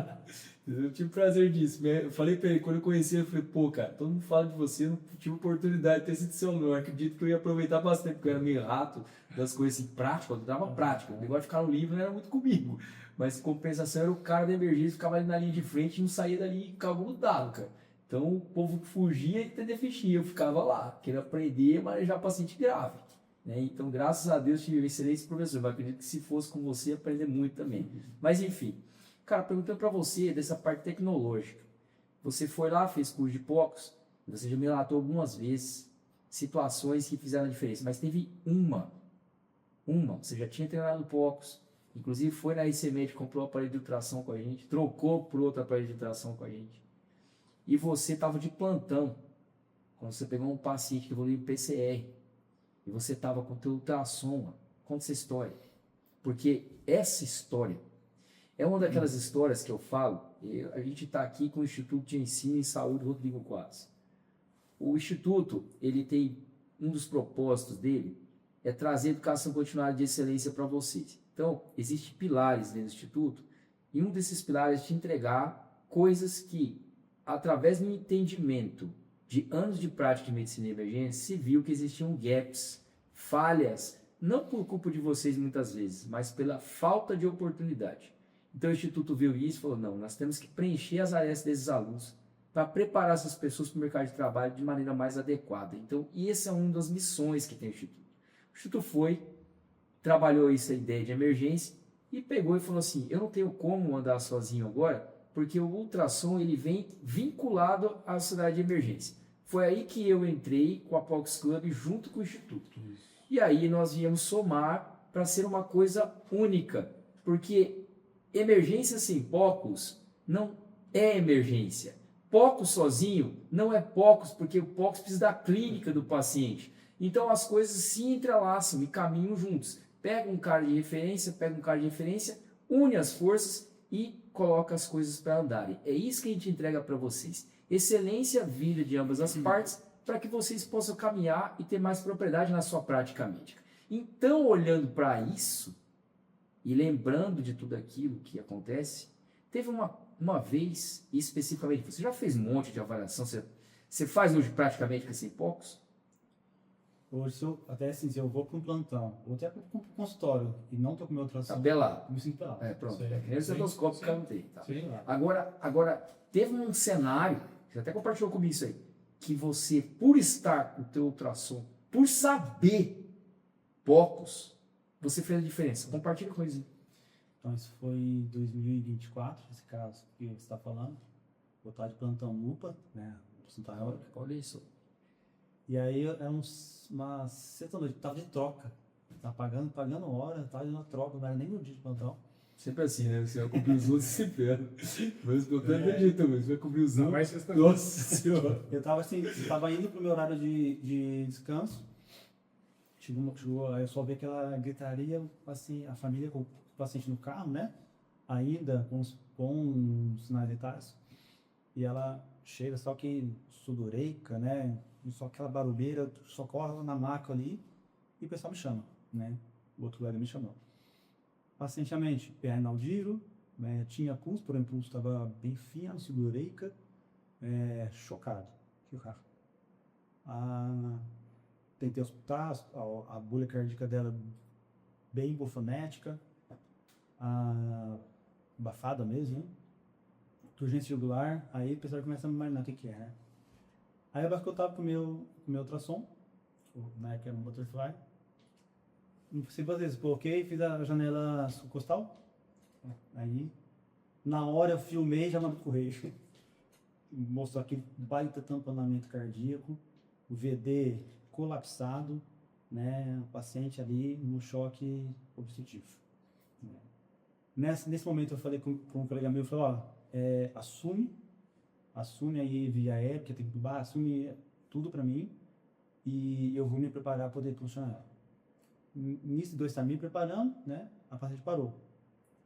Eu tive o prazer disso. Eu falei para ele, quando eu conheci ele, eu falei, pô, cara, todo mundo fala de você, eu não tive oportunidade de ter sido seu aluno. Eu acredito que eu ia aproveitar bastante, porque eu era meio rato das coisas assim, práticas, eu dava prática. O negócio de ficar no livro não era muito comigo. Mas, em compensação, era o cara da emergência, ficava ali na linha de frente e não saía dali e ficava grudado, cara. Então, o povo fugia e entender fichinha, eu ficava lá, querendo aprender a manejar paciente grave. Né? Então, graças a Deus, tive excelentes professores. Eu acredito que se fosse com você, ia aprender muito também. Mas, enfim, cara, perguntando para você dessa parte tecnológica. Você foi lá, fez curso de POCs, você já me relatou algumas vezes situações que fizeram a diferença, mas teve uma, você já tinha treinado POCs, inclusive foi na ICMED, comprou o aparelho de ultrassom com a gente, trocou por outro aparelho de ultrassom com a gente. E você estava de plantão, quando você pegou um paciente que evoluiu em PCR, e você estava com o teu ultrassom, conta essa história. Porque essa história é uma daquelas histórias que eu falo, a gente está aqui com o Instituto de Ensino e Saúde Rodrigo Quadros. O Instituto, ele tem, um dos propósitos dele, é trazer educação continuada de excelência para vocês. Então, existem pilares dentro do Instituto, e um desses pilares é te entregar coisas que, através do entendimento de anos de prática de medicina e emergência, se viu que existiam gaps, falhas, não por culpa de vocês muitas vezes, mas pela falta de oportunidade. Então o Instituto viu isso e falou, não, nós temos que preencher as áreas desses alunos para preparar essas pessoas para o mercado de trabalho de maneira mais adequada. Então, e essa é uma das missões que tem o Instituto. O Instituto foi, trabalhou essa ideia de emergência e pegou e falou assim, eu não tenho como andar sozinho agora, porque o ultrassom ele vem vinculado à sociedade de emergência. Foi aí que eu entrei com a POCs Club junto com o Instituto. E aí nós viemos somar para ser uma coisa única, porque emergência sem POCUS não é emergência. POCUS sozinho não é POCUS, porque o POCUS precisa da clínica do paciente. Então as coisas se entrelaçam e caminham juntos. Pega um cara de referência, une as forças e coloca as coisas para andarem. É isso que a gente entrega para vocês. Excelência vinda de ambas as partes para que vocês possam caminhar e ter mais propriedade na sua prática médica. Então, olhando para isso e lembrando de tudo aquilo que acontece, teve uma vez, especificamente, você já fez um monte de avaliação, você faz hoje praticamente sem POCUS? Hoje, até assim, se eu vou para um plantão, ou até para um consultório, e não estou com meu ultrassom, Pelado. me sinto pelado. Pronto. Sim. Primeiro cetoscópio que eu não tenho. Tá? Sim. Agora, teve um cenário, você até compartilhou comigo isso aí, que você, por estar com o teu ultrassom, por saber POCUS, você fez a diferença. Compartilha com eles. Então, isso foi em 2024, esse caso que você está falando. Vou estar de plantão UPA, né? Olha isso. E aí, era uma sexta-noite, tava de troca. Tava pagando hora, tava indo na troca, não era nem no dia de plantão. Sempre assim, né? Você vai cobrir os outros e se perde. Mas eu não acredito, mas você vai cobrir os Não, outros. mas você Nossa Senhora. Eu tava assim, tava indo pro meu horário de descanso. Chegou, aí eu só vi aquela gritaria, assim, a família com o paciente no carro, né? Ainda com sinais vitais. E ela chega, só que sudoreica, né? Só aquela barulheira, só corre na maca ali e o pessoal me chama, né? O outro colega me chamou. Pacientemente, perna ao giro, né? Tinha pulso, porém o pulso estava bem fino, sudoreica, chocado. Tentei escutar, a bolha cardíaca dela bem hipofonética, abafada mesmo, né? Urgência jugular, aí o pessoal começa a me imaginar o que é, né? Aí eu que eu tava com o meu ultrassom, né, que era um butterfly. Sem fazer isso, coloquei, fiz a janela subcostal. Aí, na hora eu filmei e já mandei pro correio. Mostrou aquele baita tamponamento cardíaco, o VD colapsado, né, o paciente ali no choque obstrutivo. Nesse momento eu falei com um colega meu, eu falei, assume aí via aérea, porque tem que tubar, assume tudo para mim e eu vou me preparar para poder funcionar. Nisso, dois estavam me preparando, né? A paciente parou.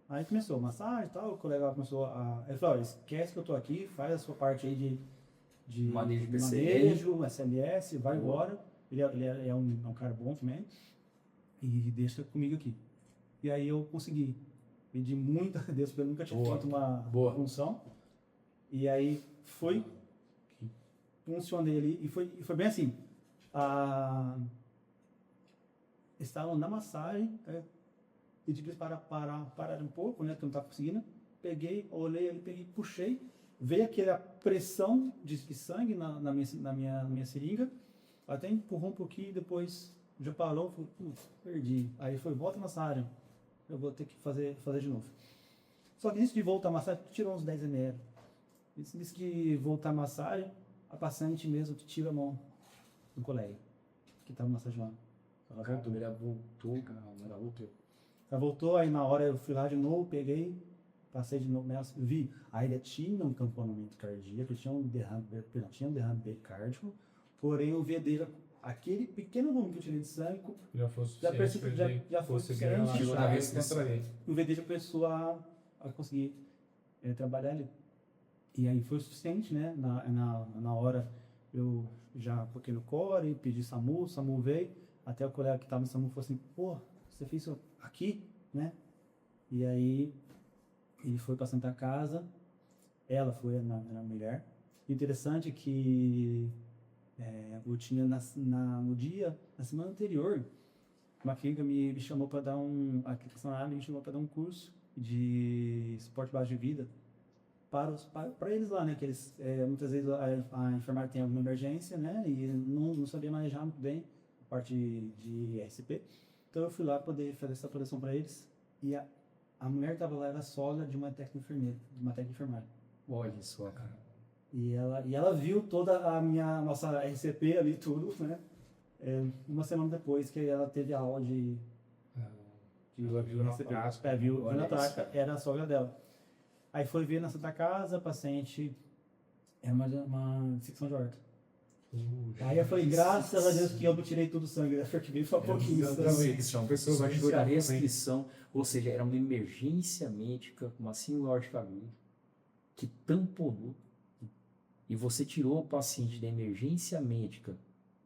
Aí começou a massagem e tal, o colega começou a... Ele falou, esquece que eu tô aqui, faz a sua parte aí de manejo de manejo, SMS, vai embora. Ele é um cara bom também. E deixa comigo aqui. E aí eu consegui. Pedi muito a Deus, porque eu nunca tinha feito uma função. E aí funcionei ali, e foi bem assim. Estavam na massagem, pedi para parar um pouco, né, que eu não estava conseguindo. Peguei, olhei ali, puxei, veio aquela pressão de sangue na minha seringa, até empurrou um pouquinho, depois já parou, falei, perdi. Aí foi, volta a massagem, eu vou ter que fazer de novo. Só que antes de voltar a massagem, tirou uns 10 ml. Disse que voltar a massagem, a paciente mesmo tira a mão do colega que estava massageando. Ela voltou, aí na hora eu fui lá de novo, peguei, passei de novo nela, vi. Aí ele tinha um tamponamento cardíaco, tinha um derrame pericárdico, porém o VD, aquele pequeno volume que eu tirei de sangue, já foi suficiente. O VD já começou a conseguir trabalhar ali. E aí foi o suficiente, né? Na hora eu já coloquei no core, pedi SAMU veio, até o colega que estava no SAMU falou assim, pô, você fez isso aqui, né? E aí ele foi para Santa Casa, ela foi na mulher. Interessante que eu tinha na semana anterior, uma clínica me chamou para dar me chamou para dar um curso de suporte base de vida para eles lá, né? Que eles, muitas vezes a enfermagem tem alguma emergência, né? E não sabia manejar muito bem a parte de RCP. Então eu fui lá poder fazer essa proteção para eles. E a mulher que estava lá era sogra de uma técnica enfermeira. Olha só, cara. E ela viu toda nossa RCP ali, tudo, né? Uma semana depois que ela teve a aula de Viu na prática. Viu Olha na isso. prática, era a sogra dela. Aí foi ver na Santa Casa, a paciente era uma infecção de horta. Aí eu falei, graças a Deus que eu tirei tudo o sangue, porque veio só pouquinho. Restrição, Pessoa vai questões chorar da também. restrição, ou seja, era uma emergência médica com uma síndrome aórtica aguda que tamponou e você tirou o paciente da emergência médica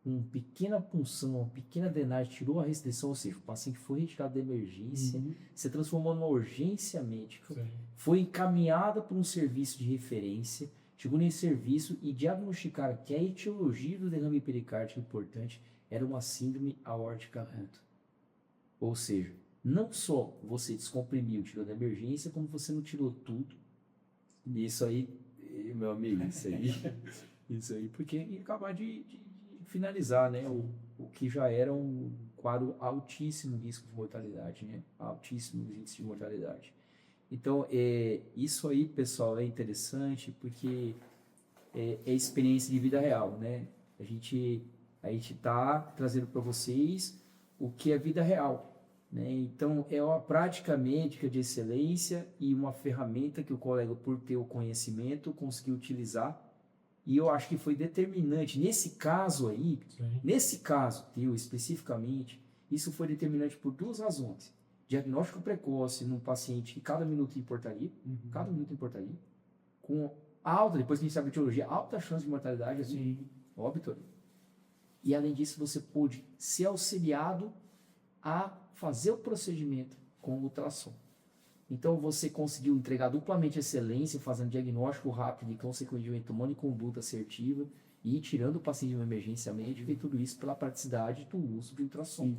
com uma pequena punção, uma pequena drenagem, tirou a restrição, ou seja, o paciente foi retirado da emergência, você transformou numa urgência médica, Sim. foi encaminhada por um serviço de referência, chegou nesse serviço e diagnosticaram que a etiologia do derrame pericárdico importante era uma síndrome aórtica aguda. Ou seja, não só você descomprimiu, tirou da emergência, como você não tirou tudo. Isso aí, meu amigo, isso aí, porque ia acabar de finalizar, né, o que já era um quadro altíssimo risco de mortalidade, né, altíssimo índice de mortalidade. Então, isso aí, pessoal, é interessante porque é experiência de vida real, né? A gente está trazendo para vocês o que é vida real, né? Então, é uma prática médica de excelência e uma ferramenta que o colega, por ter o conhecimento, conseguiu utilizar. E eu acho que foi determinante. Nesse caso aí, Sim. nesse caso teu especificamente, isso foi determinante por duas razões. Diagnóstico precoce num paciente que cada minuto importaria, com alta, depois que a gente sabe a etiologia, alta chance de mortalidade, assim, óbito. E além disso, você pôde ser auxiliado a fazer o procedimento com ultrassom. Então você conseguiu entregar duplamente excelência, fazendo diagnóstico rápido e consequentemente tomando conduta assertiva e tirando o paciente de uma emergência médica e tudo isso pela praticidade do uso de ultrassom.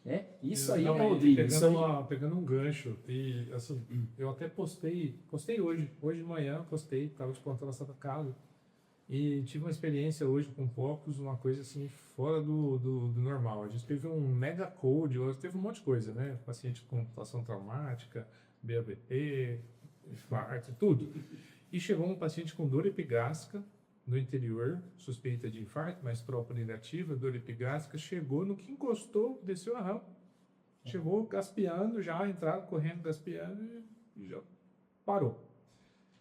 Né? Isso aí, Não, Rodrigo, isso aí. Pegando um gancho, e assim, eu até postei hoje de manhã, estava de plantão na Santa Casa, e tive uma experiência hoje com poucos, uma coisa assim, fora do normal. A gente teve um mega code, teve um monte de coisa, né? Paciente com situação traumática, BABP, infarto, tudo. E chegou um paciente com dor epigástrica no interior, suspeita de infarto, mas tropa negativa, dor epigástrica, chegou, no que encostou, desceu a rampa, chegou gaspeando já, entraram correndo gaspeando e já parou.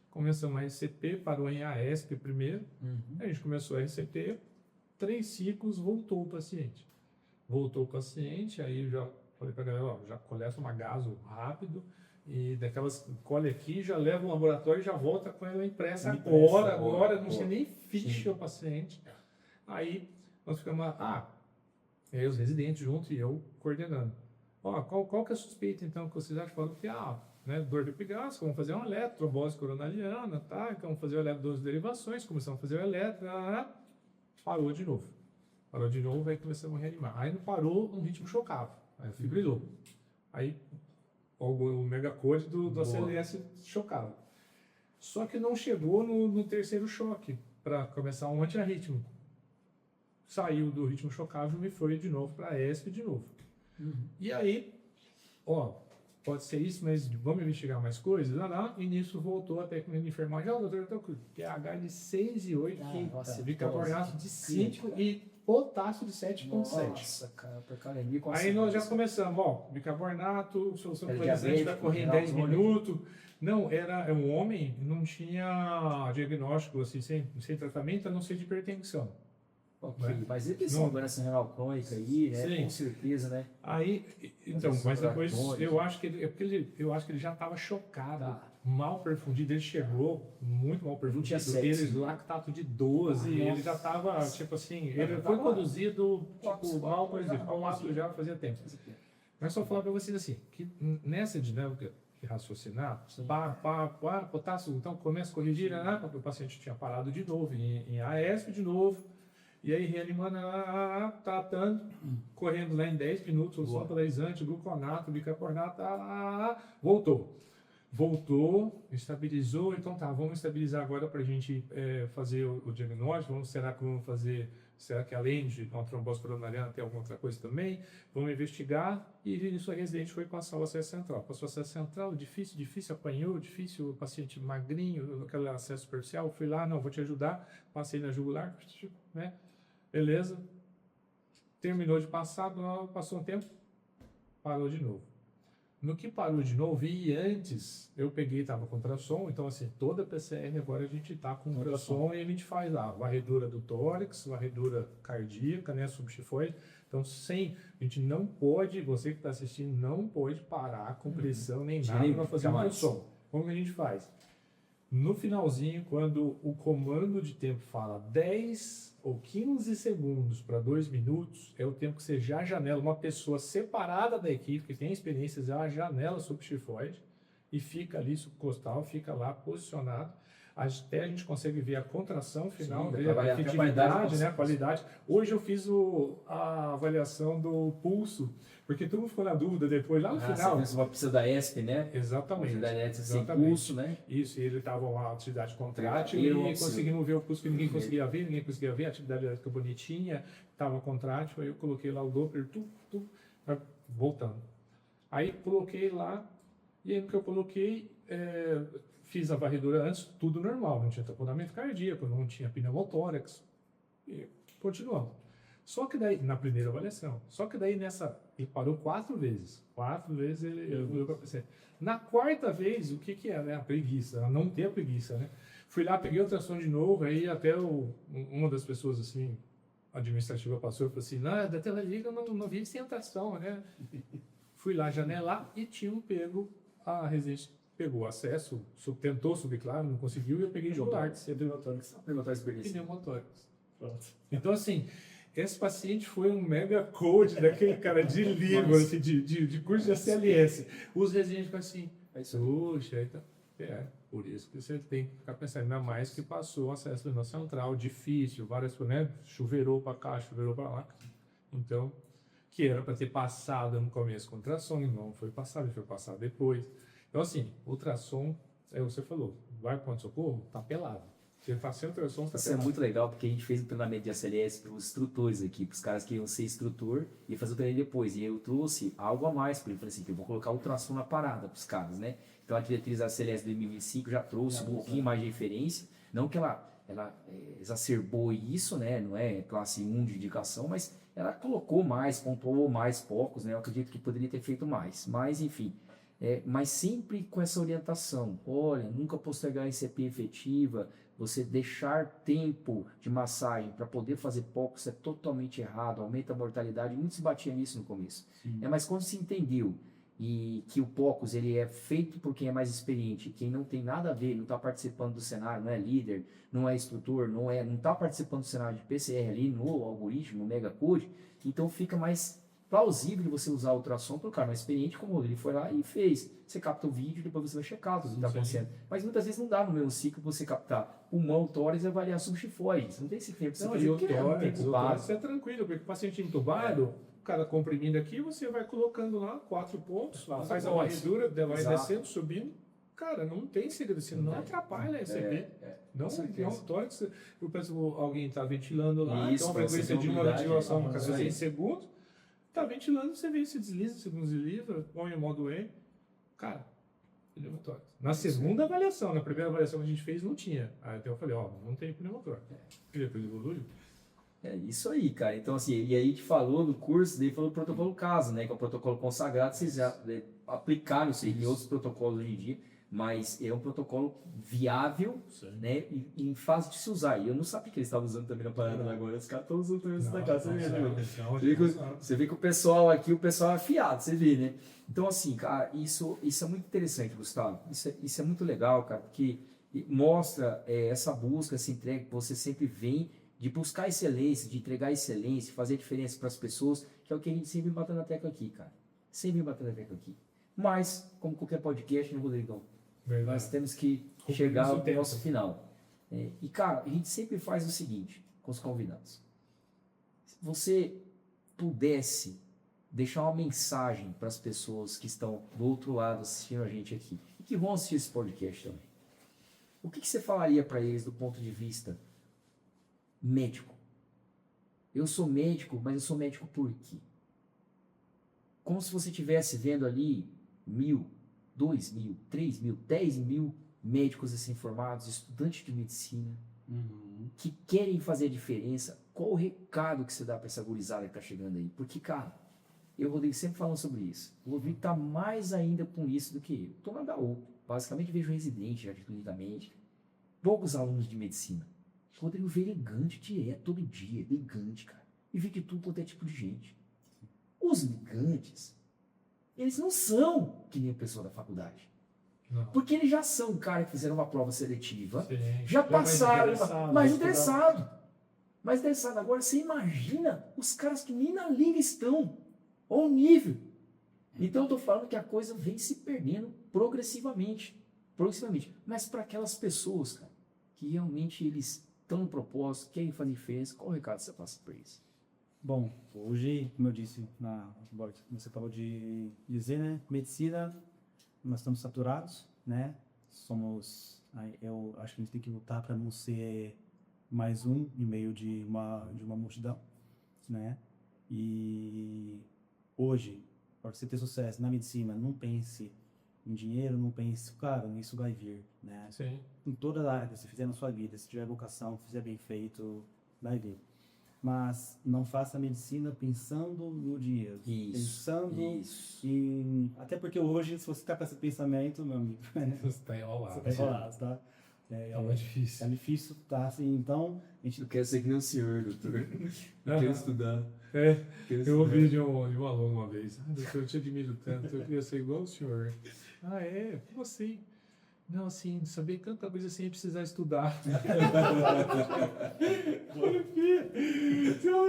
Começamos a RCP, parou em AESP primeiro, a gente começou a RCP, 3 ciclos, voltou o paciente. Aí já falei pra galera, ó, já coleta uma gaso rápido, e daquelas colhe aqui, já leva no laboratório e já volta com ela impressa agora, não sei nem ficha o paciente. Aí nós ficamos aí os residentes juntos e eu coordenando. Ó, qual que é a suspeita então que vocês acham? Falaram que, né, dor de epigástrica, vamos fazer um eletro, trombose coronariana, tá? Então vamos fazer o eletro 12 derivações, começamos a fazer o eletro, parou de novo, aí começamos a reanimar. Aí não parou, um ritmo chocava, aí fibrilou. Aí o megacode do ACLS chocava. Só que não chegou no terceiro choque para começar um antiarrítmico. Saiu do ritmo chocável e foi de novo para a ESP de novo. E aí, pode ser isso, mas vamos investigar mais coisas? E nisso voltou a técnica de enfermagem. Doutor, pH de 6 e 8, bicarbonato de 5 e potássio de 7,7. Nossa, cara, porcaria. Aí nós já começamos, bicarbonato, solução clorizante vai correr em 10 minutos. Não, era um homem, não tinha diagnóstico assim, sem tratamento, a não ser de hipertensão. Ok, mas ele tem uma doença renal crônica aí, né? Com certeza, né? Aí, então, mas depois eu acho que ele já estava chocado, mal perfundido, ele chegou muito mal perfundido, ele lactato de 12, ele já estava, tipo assim, ele foi conduzido, tipo, mal perfundido, com ácido já fazia tempo. Mas só falar para vocês assim, que nessa dinâmica de raciocinar, potássio, então começa a corrigir, porque o paciente tinha parado de novo, em AESP de novo, e aí reanimando, tratando, correndo lá em 10 minutos, solução polarizante, gluconato, bicarbonato, voltou, estabilizou, então vamos estabilizar agora para a gente fazer o diagnóstico, será que além de uma trombose coronariana tem alguma outra coisa também? Vamos investigar, e isso a residente foi passar o acesso central. Passou o acesso central, difícil, apanhou, difícil, o paciente magrinho, aquele acesso superficial, fui lá, não, vou te ajudar, passei na jugular, né? Beleza, terminou de passar, passou um tempo, parou de novo. No que parou de novo, e antes eu peguei, tava com ultrassom, então assim, toda PCR agora a gente tá com ultrassom e a gente faz lá, varredura do tórax, varredura cardíaca, né, subxifoide. Então, a gente não pode, você que está assistindo, não pode parar com pressão nem nada para fazer ultrassom. Como que a gente faz? No finalzinho, quando o comando de tempo fala 10 ou 15 segundos para 2 minutos, é o tempo que você já janela, uma pessoa separada da equipe, que tem experiência, já janela subxifoide e fica ali subcostal, fica lá posicionado. Até a gente consegue ver a contração final, ver a efetividade, né, a qualidade. Hoje eu fiz a avaliação do pulso, porque todo mundo ficou na dúvida depois, lá no final. Você precisa da ESP, né? Exatamente. Da ESP sem pulso, né? Isso, e ele estava uma atividade contrátil e conseguimos ver o pulso que ninguém conseguia ver, a atividade elétrica bonitinha, estava contrátil, aí eu coloquei lá o Doppler, voltando. Aí coloquei lá, e aí no que eu coloquei, fiz a varredura antes, tudo normal, não tinha tamponamento cardíaco, não tinha pneumotórax, e continuamos. Só que daí, na primeira avaliação, ele parou 4 vezes. 4 vezes ele olhou para você. Na quarta vez, o que é, né? A preguiça, não ter a preguiça, né? Fui lá, peguei o ultrassom de novo, aí até uma das pessoas, assim, administrativa passou e falou assim, não, da Teleliga eu não vi sem ultrassom, né? Fui lá janelar e tinham pego a residência. Pegou acesso, tentou subir, claro, não conseguiu, e eu peguei jugular. Pneumotórax. Então, assim, esse paciente foi um mega coach daquele cara de livro, assim, de curso de ACLS. Os residentes ficam assim, puxa, então, por isso que você tem que ficar pensando, ainda mais que passou acesso na central, difícil, várias, né, chuveirou para cá, chuveirou para lá. Então, que era para ter passado no começo com ultrassom, não foi passado, ele foi passado depois. Então, assim, ultrassom, você falou, vai para o socorro, tá pelado. Você faz sem ultrassom, tá Isso pelado. é muito legal, porque a gente fez o treinamento de ACLS para os instrutores aqui, para os caras que iam ser instrutor e fazer o treinamento depois. E eu trouxe algo a mais para ele. Falei assim, que eu vou colocar ultrassom na parada para os caras, né? Então, a diretriz da ACLS 2025 já trouxe um pouquinho mais de referência. Não que ela exacerbou isso, né? Não é classe 1 de indicação, mas ela colocou mais, pontuou mais focos, né? Eu acredito que poderia ter feito mais. Mas, enfim... mas sempre com essa orientação, olha, nunca postergar ICP efetiva, você deixar tempo de massagem para poder fazer POCUS é totalmente errado, aumenta a mortalidade, muitos batiam nisso no começo. Mas quando se entendeu e que o POCUS ele é feito por quem é mais experiente, quem não tem nada a ver, não está participando do cenário, não é líder, não é instrutor, não está participando do cenário de PCR ali no algoritmo, no Megacode, então fica mais plausível você usar o ultrassom para o cara mais experiente, como ele foi lá e fez. Você capta o vídeo e depois você vai checar tudo que está acontecendo. Mas muitas vezes não dá no mesmo ciclo você captar pulmão, tórax e avaliar subxifoide. Você não tem esse tempo. Não, e o tórax é tranquilo, porque o paciente entubado, o cara comprimindo aqui, você vai colocando lá 4 pontos, faz a varredura, vai descendo, subindo. Cara, não tem segredo, você não atrapalha a ECP. Não, tórax, eu penso alguém está ventilando lá, isso, então a frequência de uma ventilação, uma 6 segundos, está ventilando, você vê, se desliza, segundo desliza, põe em modo E, cara, pneumotórax. Na segunda avaliação, na primeira avaliação que a gente fez, não tinha. Aí até eu falei, não tem pneumotórax. E depois evoluiu. É isso aí, cara. Então, assim, e aí a gente falou no curso, daí falou do protocolo caso, né? Que é o protocolo consagrado, vocês já aplicaram isso aí em outros protocolos hoje em dia, mas é um protocolo viável, né? E em fase de se usar. E eu não sabia que eles estavam usando também na parada agora. Os caras estão usando também isso da casa. Você vê que o pessoal aqui, o pessoal é afiado, você vê, né? Então, assim, cara, isso é muito interessante, Gustavo. Isso é muito legal, cara, porque mostra essa busca, essa entrega que você sempre vem de buscar excelência, de entregar excelência, fazer diferença para as pessoas, que é o que a gente sempre bate na tecla aqui, cara. Sempre bate na tecla aqui. Mas, como qualquer podcast, né, Rodrigão? Verdade. Nós temos que chegar ao nosso final. E, cara, a gente sempre faz o seguinte com os convidados. Se você pudesse deixar uma mensagem para as pessoas que estão do outro lado assistindo a gente aqui e que vão assistir esse podcast também, o que você falaria para eles do ponto de vista médico? Eu sou médico, mas eu sou médico por quê? Como se você estivesse vendo ali 1.000, 2.000, 3.000, 10.000 médicos assim formados, estudantes de medicina, que querem fazer a diferença. Qual o recado que você dá para essa gurizada que está chegando aí? Porque, cara, Eu, Rodrigo, sempre falando sobre isso. O Rodrigo está mais ainda com isso do que eu. Estou na HU. Basicamente, vejo residente já nitidamente. Poucos alunos de medicina. O Rodrigo veio elegante direto, todo dia. Elegante, cara. E vê de tudo quanto é tipo de gente. Os ligantes, eles não são que nem a pessoa da faculdade. Não. Porque eles já são cara que fizeram uma prova seletiva, Sim. já passaram, mais vai interessado. Mais interessado. Agora, você imagina os caras que nem na liga estão, ao nível. Então, eu tô falando que a coisa vem se perdendo progressivamente. Progressivamente. Mas para aquelas pessoas, cara, que realmente eles estão no propósito, querem fazer diferença, qual o recado você passa para isso? Bom, hoje, como eu disse, você acabou de dizer, né? Medicina, nós estamos saturados, né? Eu acho que a gente tem que lutar para não ser mais um em meio de uma multidão, né? E hoje, para você ter sucesso na medicina, não pense em dinheiro, não pense, cara, isso vai vir, né? Sim. Em toda a área que você fizer na sua vida, se tiver vocação, fizer bem feito, vai vir. Mas não faça medicina pensando no dinheiro. Pensando em... Até porque hoje, se você está com esse pensamento, meu amigo... Você está enrolado. Você está enrolado, tá? É difícil. É difícil, tá? Assim, então... A gente... Eu quero ser que nem o senhor, doutor. Eu quero estudar. Eu ouvi de um aluno uma vez. Doutor, eu te admiro tanto, eu queria ser igual o senhor. Como assim? Não, assim, saber tanta coisa sem precisar estudar. Você não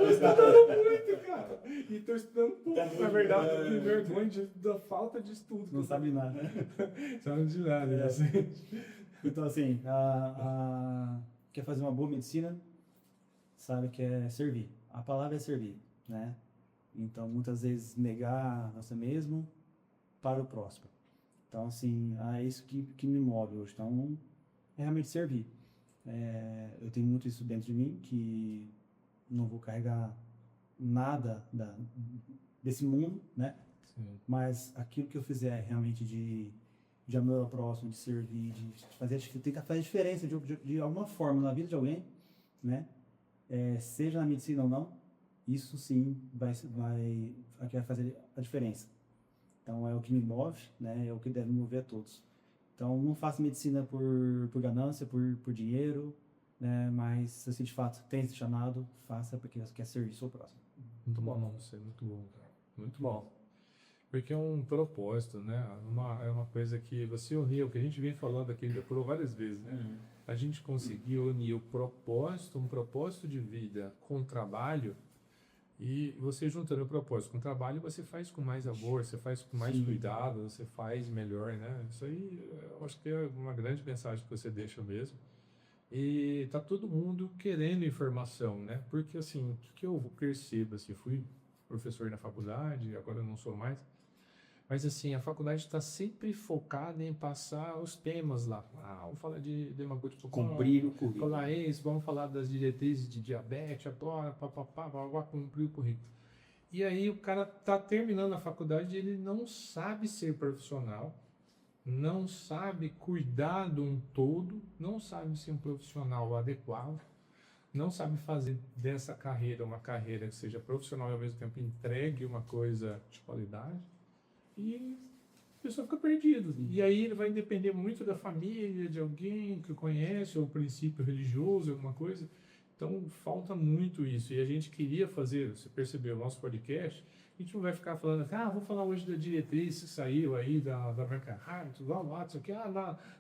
estudando muito, cara. E tô estudando pouco, na verdade, eu tenho vergonha da falta de estudo. Não sabe nada. Sabe de nada, assim. Então, assim, quer fazer uma boa medicina, sabe que é servir. A palavra é servir, né? Então, muitas vezes, negar a você mesmo para o próximo. Então, assim, é isso que me move hoje. Então, é realmente servir. Eu tenho muito isso dentro de mim, que não vou carregar nada desse mundo, né? Sim. Mas aquilo que eu fizer realmente de amor ao próximo, de servir, de tentar fazer diferença de alguma forma na vida de alguém, né? Seja na medicina ou não, isso sim vai fazer a diferença. Então é o que me move, né? É o que deve mover a todos. Então não faça medicina por ganância, por dinheiro, né? Mas se de fato tem esse chamado, faça porque você quer servir o seu próximo. Muito bom, isso é muito bom, cara. Muito bom. Porque é um propósito, né? É uma coisa que você uniu, que a gente vem falando aqui por várias vezes, né? A gente conseguiu unir um propósito de vida com o trabalho. E você juntando o propósito com o trabalho, você faz com mais amor, você faz com mais cuidado, você faz melhor, né? Isso aí, eu acho que é uma grande mensagem que você deixa mesmo. E tá todo mundo querendo informação, né? Porque, assim, o que eu percebo, assim, fui professor na faculdade, agora eu não sou mais, mas, assim, a faculdade está sempre focada em passar os temas lá. Vamos falar de demagogia. Cumprir o currículo. Falar isso, vamos falar das diretrizes de diabetes, cumprir o currículo. E aí o cara está terminando a faculdade e ele não sabe ser profissional, não sabe cuidar de um todo, não sabe ser um profissional adequado, não sabe fazer dessa carreira uma carreira que seja profissional e ao mesmo tempo entregue uma coisa de qualidade. E a pessoa fica perdida. E aí ele vai depender muito da família, de alguém que conhece, ou princípio religioso, alguma coisa. Então falta muito isso. E a gente queria fazer, você percebeu, o nosso podcast, a gente não vai ficar falando, vou falar hoje da diretriz que saiu aí da American Heart, isso aqui,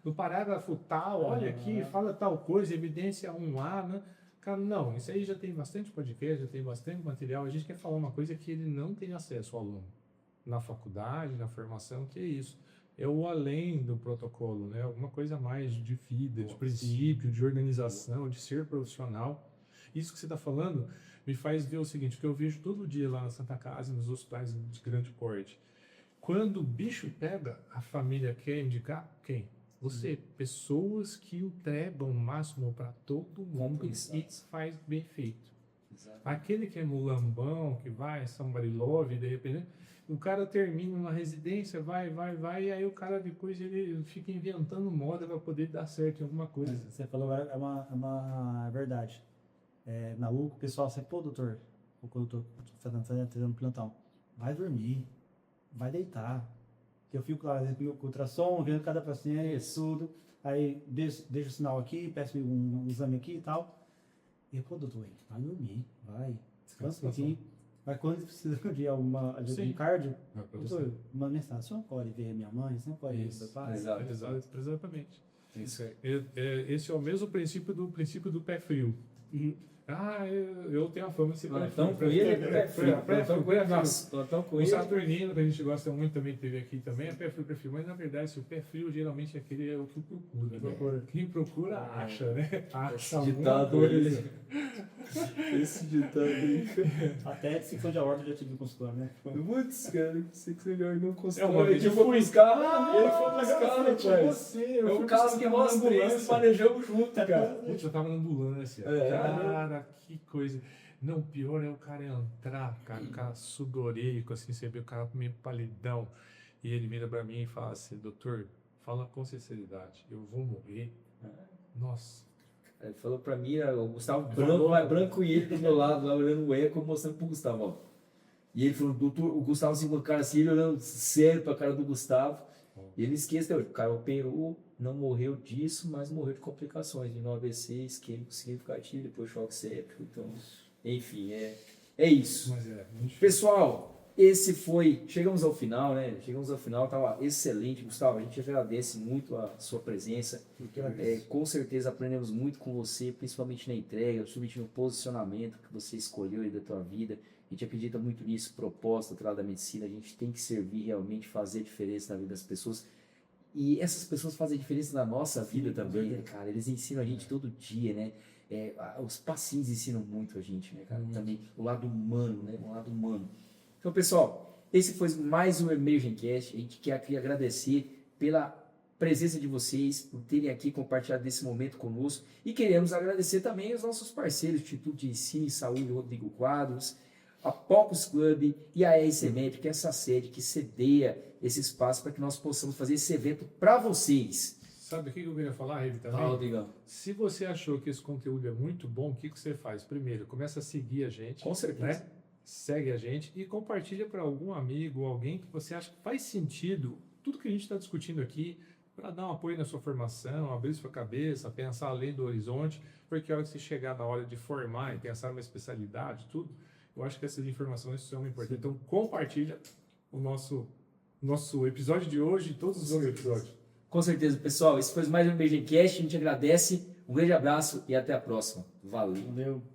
no parágrafo tal, olha aqui, fala tal coisa, evidência 1A, né? Cara, não, isso aí já tem bastante podcast, já tem bastante material. A gente quer falar uma coisa que ele não tem acesso ao aluno. Na faculdade, na formação, que é isso. É o além do protocolo, né? Alguma coisa a mais de vida, de princípio, de organização, de ser profissional. Isso que você está falando me faz ver o seguinte, que eu vejo todo dia lá na Santa Casa, nos hospitais de grande porte. Quando o bicho pega, a família quer indicar quem? Você. Pessoas que entregam o máximo para todo mundo e faz bem feito. Exato. Aquele que é mulambão, que vai, somebody love, de repente... O cara termina uma residência, vai, e aí o cara depois ele fica inventando moda para poder dar certo em alguma coisa. Você falou, é uma verdade. Na UCO, o pessoal sempre, pô, doutor, o doutor fazendo plantão. vai dormir, vai deitar. Eu fico lá com o ultrassom, vendo cada paciente, tudo. Aí deixo o sinal aqui, peço um exame aqui e tal. E eu, pô, doutor, vai dormir, vai, descansa um pouquinho. Mas quando precisa de algum cardio, doutor, uma mensagem, você não pode ver minha mãe, você não pode ver meu pai? Exatamente. Esse é o mesmo princípio do pé frio. Eu tenho a fama de ser pé frio. Plantão com ele é pé frio. Plantão com ele é nossa. Plantão com O ele. Saturnino, que a gente gosta muito também, teve aqui também, é pé frio. Mas na verdade, o pé frio geralmente é o que procura. Né? Quem procura acha, né? Acha alguma coisa. Esse ditado aí. Até se for de aorta, eu já tive um consultório, né? Putz, cara, sei que você já não conseguiu. Uma vez eu fui buscar, ele foi buscar, rapaz. É o caso que nós três manejamos junto, cara. Putz, eu tava na ambulância. Cara, que coisa. Não, pior é o cara entrar, cara, sudoreico, assim, você vê o cara meio palidão. E ele vira pra mim e fala assim, doutor, fala com sinceridade, eu vou morrer. Nossa. Ele falou pra mim, o Gustavo branco e ele do meu lado, lá olhando o eco, mostrando pro Gustavo, ó. E ele falou, doutor, o Gustavo assim, com o cara assim, ele olhando sério pra cara do Gustavo. E ele esqueceu, o cara operou, não morreu disso, mas morreu de complicações, de um AVC, isquêmico significativo, depois choque séptico. Então, enfim, é isso. Mas muito Pessoal, chegamos ao final, né? Chegamos ao final, estava excelente, Gustavo, a gente agradece muito a sua presença. Com certeza aprendemos muito com você, principalmente na entrega, principalmente no posicionamento que você escolheu aí da tua vida. A gente acredita muito nisso, proposta, atrás da medicina, a gente tem que servir realmente, fazer diferença na vida das pessoas. E essas pessoas fazem diferença na nossa vida também, né, cara? Eles ensinam a gente todo dia, né? Os pacientes ensinam muito a gente, né, cara? Também o lado humano, né? O lado humano. Então, pessoal, esse foi mais um EmergenCast. A gente quer aqui agradecer pela presença de vocês, por terem aqui compartilhado desse momento conosco. E queremos agradecer também aos nossos parceiros, o Instituto de Ensino e Saúde Rodrigo Quadros, a Pocus Club e a RC que é essa sede que cedeia esse espaço para que nós possamos fazer esse evento para vocês. Sabe o que eu queria falar, Revi, também? Fala, Digão. Se você achou que esse conteúdo é muito bom, o que você faz? Primeiro, começa a seguir a gente. Com certeza. Né? Segue a gente e compartilha para algum amigo, alguém que você acha que faz sentido tudo que a gente está discutindo aqui, para dar um apoio na sua formação, abrir sua cabeça, pensar além do horizonte, porque a hora que você chegar na hora de formar e pensar numa especialidade, tudo, eu acho que essas informações são importantes. Então, compartilha o nosso episódio de hoje e todos os outros episódios. Com certeza, pessoal. Esse foi mais um EmergenCast. A gente agradece. Um grande abraço e até a próxima. Valeu. Valeu.